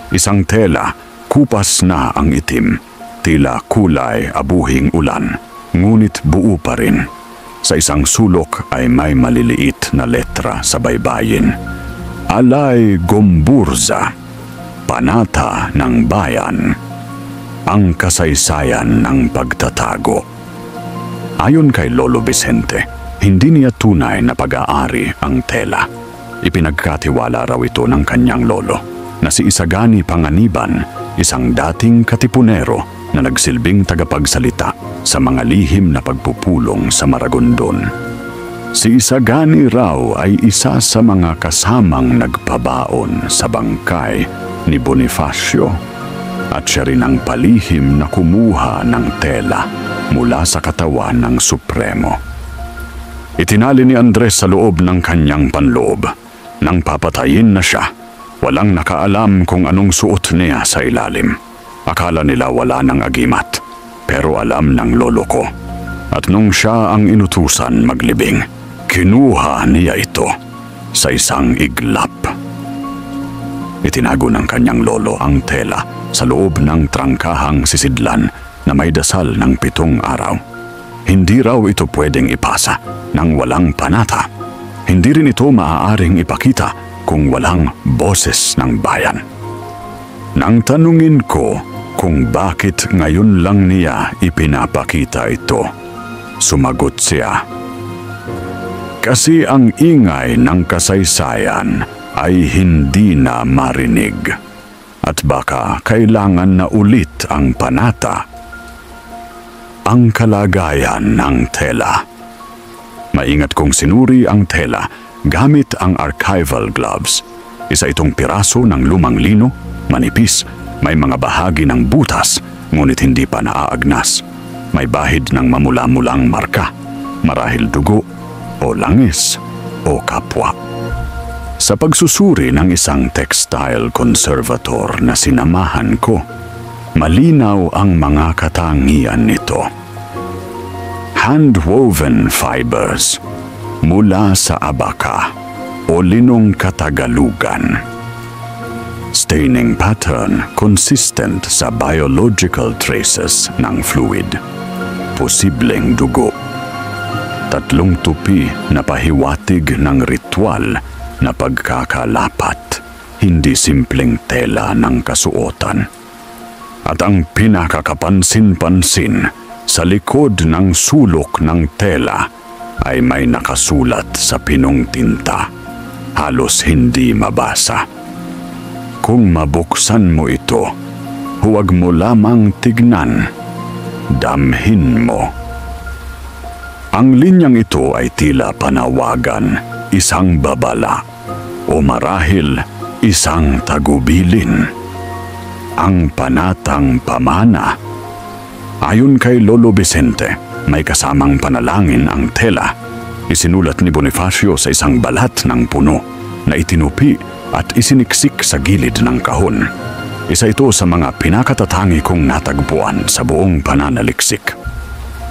isang tela, kupas na ang itim, tila kulay abuhing ulan, ngunit buo pa rin. Sa isang sulok ay may maliliit na letra sa baybayin. Alay Gomburza, panata ng bayan, ang kasaysayan ng pagtatago. Ayon kay Lolo Vicente, hindi niya tunay na pag-aari ang tela. Ipinagkatiwala raw ito ng kanyang lolo na si Isagani Panganiban, isang dating katipunero na nagsilbing tagapagsalita sa mga lihim na pagpupulong sa Maragondon. Si Isagani raw ay isa sa mga kasamang nagpabaon sa bangkay ni Bonifacio at siya rin ang palihim na kumuha ng tela mula sa katawan ng Supremo. Itinali ni Andres sa loob ng kanyang panloob. Nang papatayin na siya, walang nakaalam kung anong suot niya sa ilalim. Akala nila wala ng agimat, pero alam ng lolo ko. At nung siya ang inutusan maglibing, kinuha niya ito sa isang iglap. Itinago ng kanyang lolo ang tela sa loob ng trangkahang sisidlan na may dasal ng 7 araw. Hindi raw ito pwedeng ipasa nang walang panata. Hindi rin ito maaaring ipakita kung walang boses ng bayan. Nang tanungin ko kung bakit ngayon lang niya ipinapakita ito, sumagot siya, "Kasi ang ingay ng kasaysayan ay hindi na marinig at baka kailangan na ulit ang panata." Ang kalagayan ng tela. Maingat kong sinuri ang tela gamit ang archival gloves. Isa itong piraso ng lumang lino, manipis, may mga bahagi ng butas, ngunit hindi pa naaagnas. May bahid ng mamula-mulang marka, marahil dugo o langis o kapwa. Sa pagsusuri ng isang textile conservator na sinamahan ko, malinaw ang mga katangian nito. Hand-woven fibers mula sa abaka o linong Katagalugan. Staining pattern consistent sa biological traces ng fluid. Posibleng dugo. 3 tupi na pahiwatig ng ritual na pagkakalapat, hindi simpleng tela ng kasuotan. At ang pinakakapansin-pansin, sa likod ng sulok ng tela ay may nakasulat sa pinong tinta, halos hindi mabasa. Kung mabuksan mo ito, huwag mo lamang tignan, damhin mo. Ang linyang ito ay tila panawagan, isang babala, o marahil isang tagubilin. Ang panatang pamana. Ayon kay Lolo Vicente, may kasamang panalangin ang tela. Isinulat ni Bonifacio sa isang balat ng puno na itinupi at isiniksik sa gilid ng kahon. Isa ito sa mga pinakatatangi kong natagpuan sa buong pananaliksik.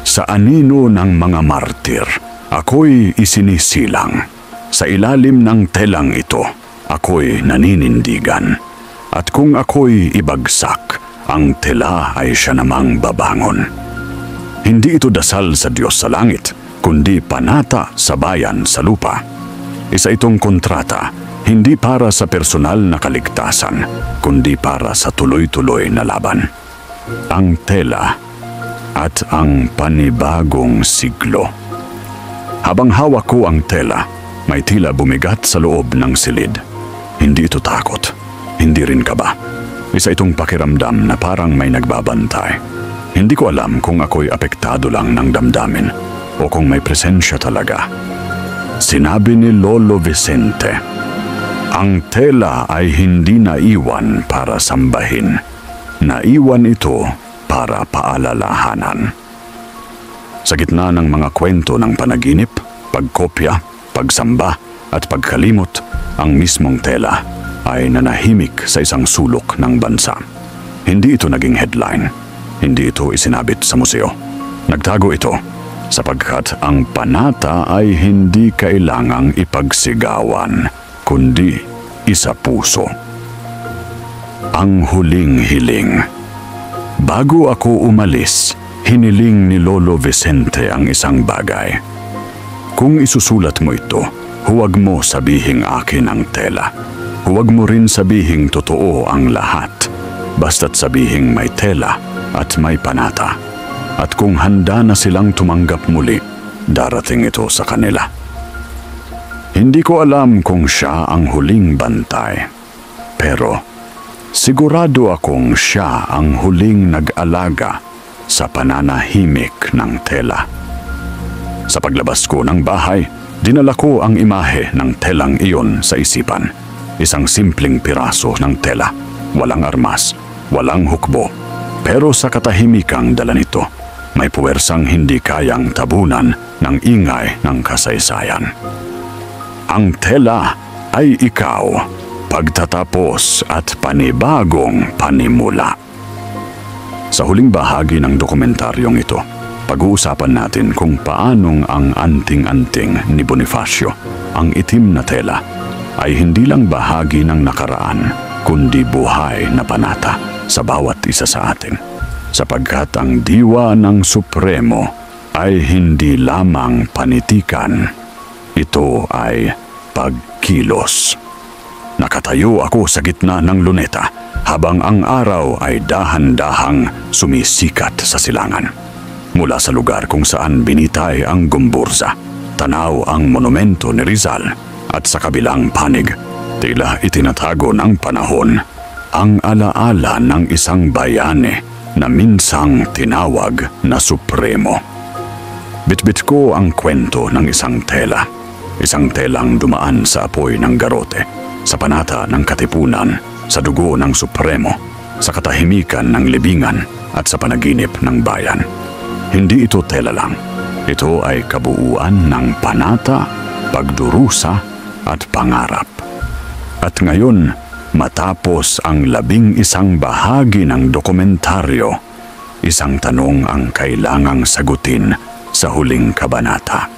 Sa anino ng mga martir, ako'y isinisilang. Sa ilalim ng telang ito, ako'y naninindigan. At kung ako'y ibagsak, ang tela ay siya namang babangon. Hindi ito dasal sa Diyos sa langit, kundi panata sa bayan sa lupa. Isa itong kontrata, hindi para sa personal na kaligtasan, kundi para sa tuloy-tuloy na laban. Ang tela at ang panibagong siglo. Habang hawak ko ang tela, may tila bumigat sa loob ng silid. Hindi ito takot, hindi rin kaba. Isa itong pakiramdam na parang may nagbabantay. Hindi ko alam kung ako'y apektado lang ng damdamin o kung may presensya talaga. Sinabi ni Lolo Vicente, ang tela ay hindi naiwan para sambahin. Naiwan ito para paalalahanan. Sa gitna ng mga kwento ng panaginip, pagkopya, pagsamba at pagkalimot, ang mismong tela ay nanahimik sa isang sulok ng bansa. Hindi ito naging headline. Hindi ito isinabit sa museo. Nagtago ito sapagkat ang panata ay hindi kailangang ipagsigawan, kundi isa puso. Ang huling hiling. Bago ako umalis, hiniling ni Lolo Vicente ang isang bagay. Kung isusulat mo ito, huwag mo sabihing akin ang tela. Huwag mo rin sabihing totoo ang lahat. Basta't sabihing may tela at may panata. At kung handa na silang tumanggap muli, darating ito sa kanila. Hindi ko alam kung siya ang huling bantay. Pero sigurado akong siya ang huling nag-alaga sa pananahimik ng tela. Sa paglabas ko ng bahay, dinala ko ang imahe ng telang iyon sa isipan. Isang simpleng piraso ng tela, walang armas, walang hukbo. Pero sa katahimikang dala nito, may puwersang hindi kayang tabunan ng ingay ng kasaysayan. Ang tela ay ikaw, pagtatapos at panibagong panimula. Sa huling bahagi ng dokumentaryong ito, pag-uusapan natin kung paanong ang anting-anting ni Bonifacio, ang itim na tela, ay hindi lang bahagi ng nakaraan, kundi buhay na panata sa bawat isa sa atin. Sapagkat ang diwa ng Supremo ay hindi lamang panitikan, ito ay pagkilos. Nakatayo ako sa gitna ng luneta habang ang araw ay dahan-dahang sumisikat sa silangan. Mula sa lugar kung saan binitay ang Gumburza, tanaw ang monumento ni Rizal at sa kabilang panig, tila itinatago ng panahon ang alaala ng isang bayani na minsang tinawag na Supremo. Bitbit ko ang kwento ng isang tela, isang telang dumaan sa apoy ng garote, sa panata ng katipunan, sa dugo ng Supremo, sa katahimikan ng libingan at sa panaginip ng bayan. Hindi ito tela lang. Ito ay kabuuan ng panata, pagdurusa at pangarap. At ngayon, matapos ang 11 bahagi ng dokumentaryo, isang tanong ang kailangang sagutin sa huling kabanata.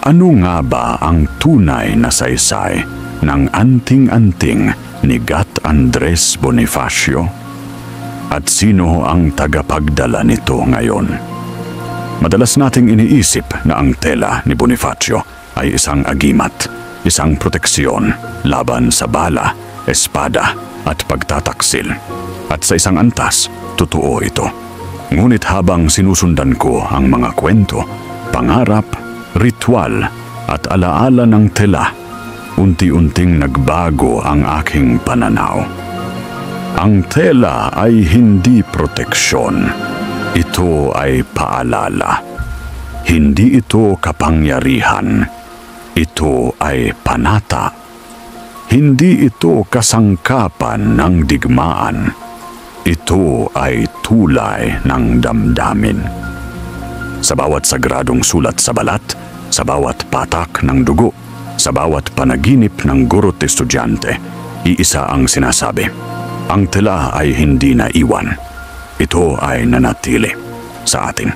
Ano nga ba ang tunay na saysay ng anting-anting ni Gat Andres Bonifacio? At sino ang tagapagdala nito ngayon? Madalas nating iniisip na ang tela ni Bonifacio ay isang agimat, isang proteksyon laban sa bala, espada at pagtataksil. At sa isang antas, totoo ito. Ngunit habang sinusundan ko ang mga kwento, pangarap, ritual at alaala ng tela, unti-unting nagbago ang aking pananaw. Ang tela ay hindi proteksyon. Ito ay paalala. Hindi ito kapangyarihan. Ito ay panata. Hindi ito kasangkapan ng digmaan. Ito ay tulay ng damdamin. Sa bawat sagradong sulat sa balat, sa bawat patak ng dugo, sa bawat panaginip ng guro't estudyante, iisa ang sinasabi. Ang tela ay hindi naiwan. Ito ay nanatili sa atin.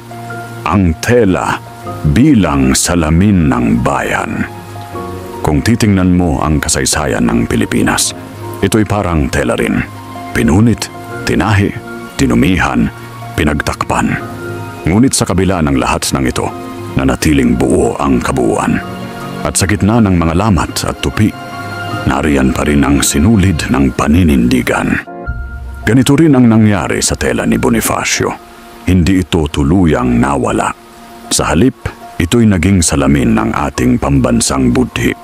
Ang tela bilang salamin ng bayan. Kung titingnan mo ang kasaysayan ng Pilipinas, ito'y parang tela rin. Pinunit, tinahi, tinumihan, pinagtakpan. Ngunit sa kabila ng lahat ng ito, nanatiling buo ang kabuuan. At sa gitna ng mga lamat at tupi, nariyan pa rin ang sinulid ng paninindigan. Ganito rin ang nangyari sa tela ni Bonifacio. Hindi ito tuluyang nawala. Sa halip, ito'y naging salamin ng ating pambansang budhi.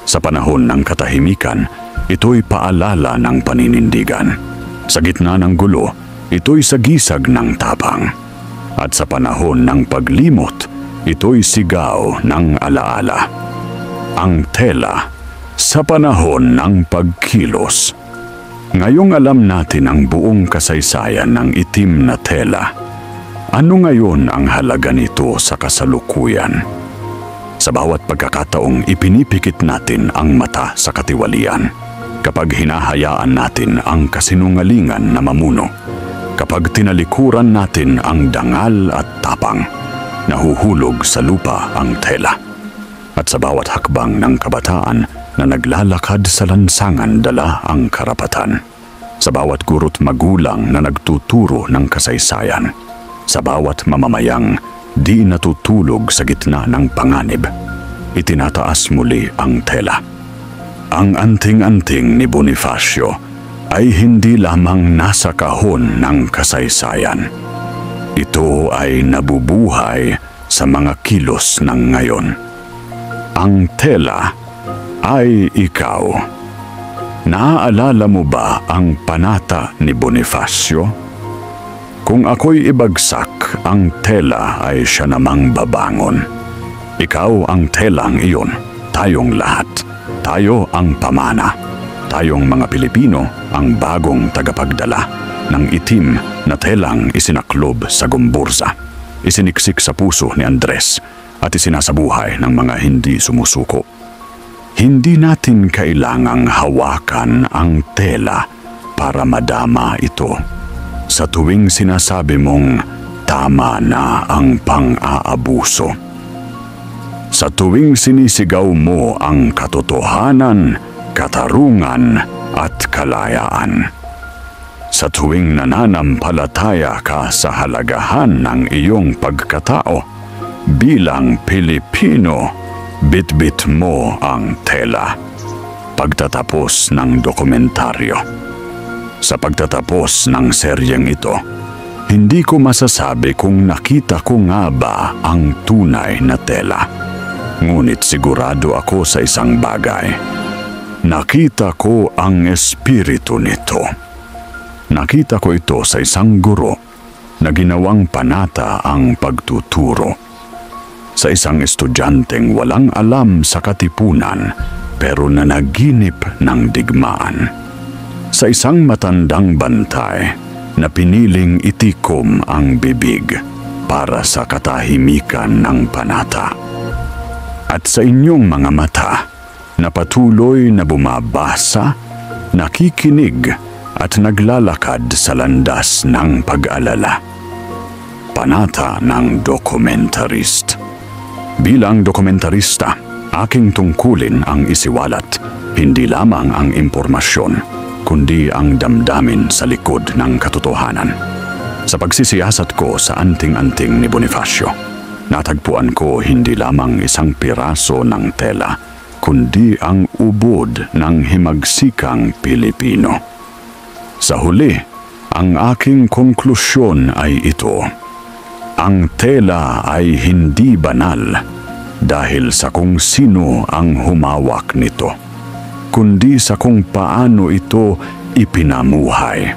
Sa panahon ng katahimikan, ito'y paalala ng paninindigan. Sa gitna ng gulo, ito'y sagisag ng tapang. At sa panahon ng paglimot, ito'y sigaw ng alaala. Ang tela sa panahon ng pagkilos. Ngayong alam natin ang buong kasaysayan ng itim na tela. Ano ngayon ang halaga nito sa kasalukuyan? Sa bawat pagkakataong ipinipikit natin ang mata sa katiwalian, kapag hinahayaan natin ang kasinungalingan na mamuno, kapag tinalikuran natin ang dangal at tapang, nahuhulog sa lupa ang tela. At sa bawat hakbang ng kabataan na naglalakad sa lansangan dala ang karapatan, sa bawat guro't magulang na nagtuturo ng kasaysayan, sa bawat mamamayang di natutulog sa gitna ng panganib, itinataas muli ang tela. Ang anting-anting ni Bonifacio ay hindi lamang nasa kahon ng kasaysayan. Ito ay nabubuhay sa mga kilos ng ngayon. Ang tela ay ikaw. Naaalala mo ba ang panata ni Bonifacio? Kung ako'y ibagsak, ang tela ay siya namang babangon. Ikaw ang telang iyon, tayong lahat. Tayo ang pamana. Tayong mga Pilipino ang bagong tagapagdala ng itim na telang isinaklob sa gumbursa, isiniksik sa puso ni Andres at isinasabuhay ng mga hindi sumusuko. Hindi natin kailangang hawakan ang tela para madama ito. Sa tuwing sinasabi mong tama na ang pang-aabuso. Sa tuwing sinisigaw mo ang katotohanan, katarungan at kalayaan. Sa tuwing nananampalataya ka sa halagahan ng iyong pagkatao bilang Pilipino, bitbit mo ang tela. Pagtatapos ng dokumentaryo. Sa pagtatapos ng seryeng ito, hindi ko masasabi kung nakita ko nga ba ang tunay na tela. Ngunit sigurado ako sa isang bagay. Nakita ko ang espiritu nito. Nakita ko ito sa isang guro na ginawang panata ang pagtuturo. Sa isang estudyanteng walang alam sa katipunan pero nanaginip ng digmaan. Sa isang matandang bantay na piniling itikom ang bibig para sa katahimikan ng panata. At sa inyong mga mata na patuloy na bumabasa, nakikinig at naglalakad sa landas ng pag-alala. Panata ng dokumentarist. Bilang dokumentarista, aking tungkulin ang isiwalat, hindi lamang ang impormasyon, kundi ang damdamin sa likod ng katotohanan. Sa pagsisiyasat ko sa anting-anting ni Bonifacio, natagpuan ko hindi lamang isang piraso ng tela, kundi ang ubod ng himagsikang Pilipino. Sa huli, ang aking konklusyon ay ito. Ang tela ay hindi banal dahil sa kung sino ang humawak nito, kundi sa kung paano ito ipinamuhay.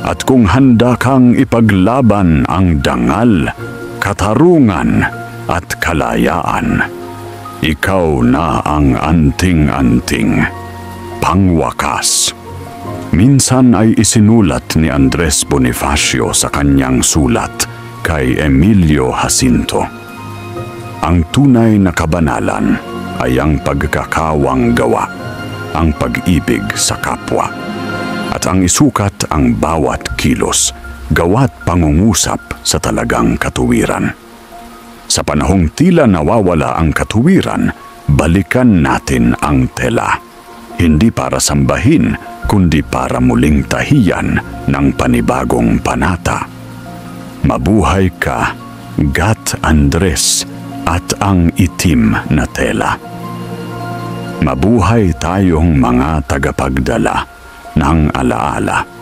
At kung handa kang ipaglaban ang dangal, katarungan at kalayaan, ikaw na ang anting-anting, pangwakas. Minsan ay isinulat ni Andres Bonifacio sa kanyang sulat kay Emilio Jacinto. Ang tunay na kabanalan ay ang pagkakawang gawa, ang pag-ibig sa kapwa, at ang isukat ang bawat kilos, gawa't pangungusap sa talagang katuwiran. Sa panahong tila nawawala ang katuwiran, balikan natin ang tela. Hindi para sambahin, kundi para muling tahiyan ng panibagong panata. Mabuhay ka, Gat Andres at ang itim na tela. Mabuhay tayong mga tagapagdala ng alaala.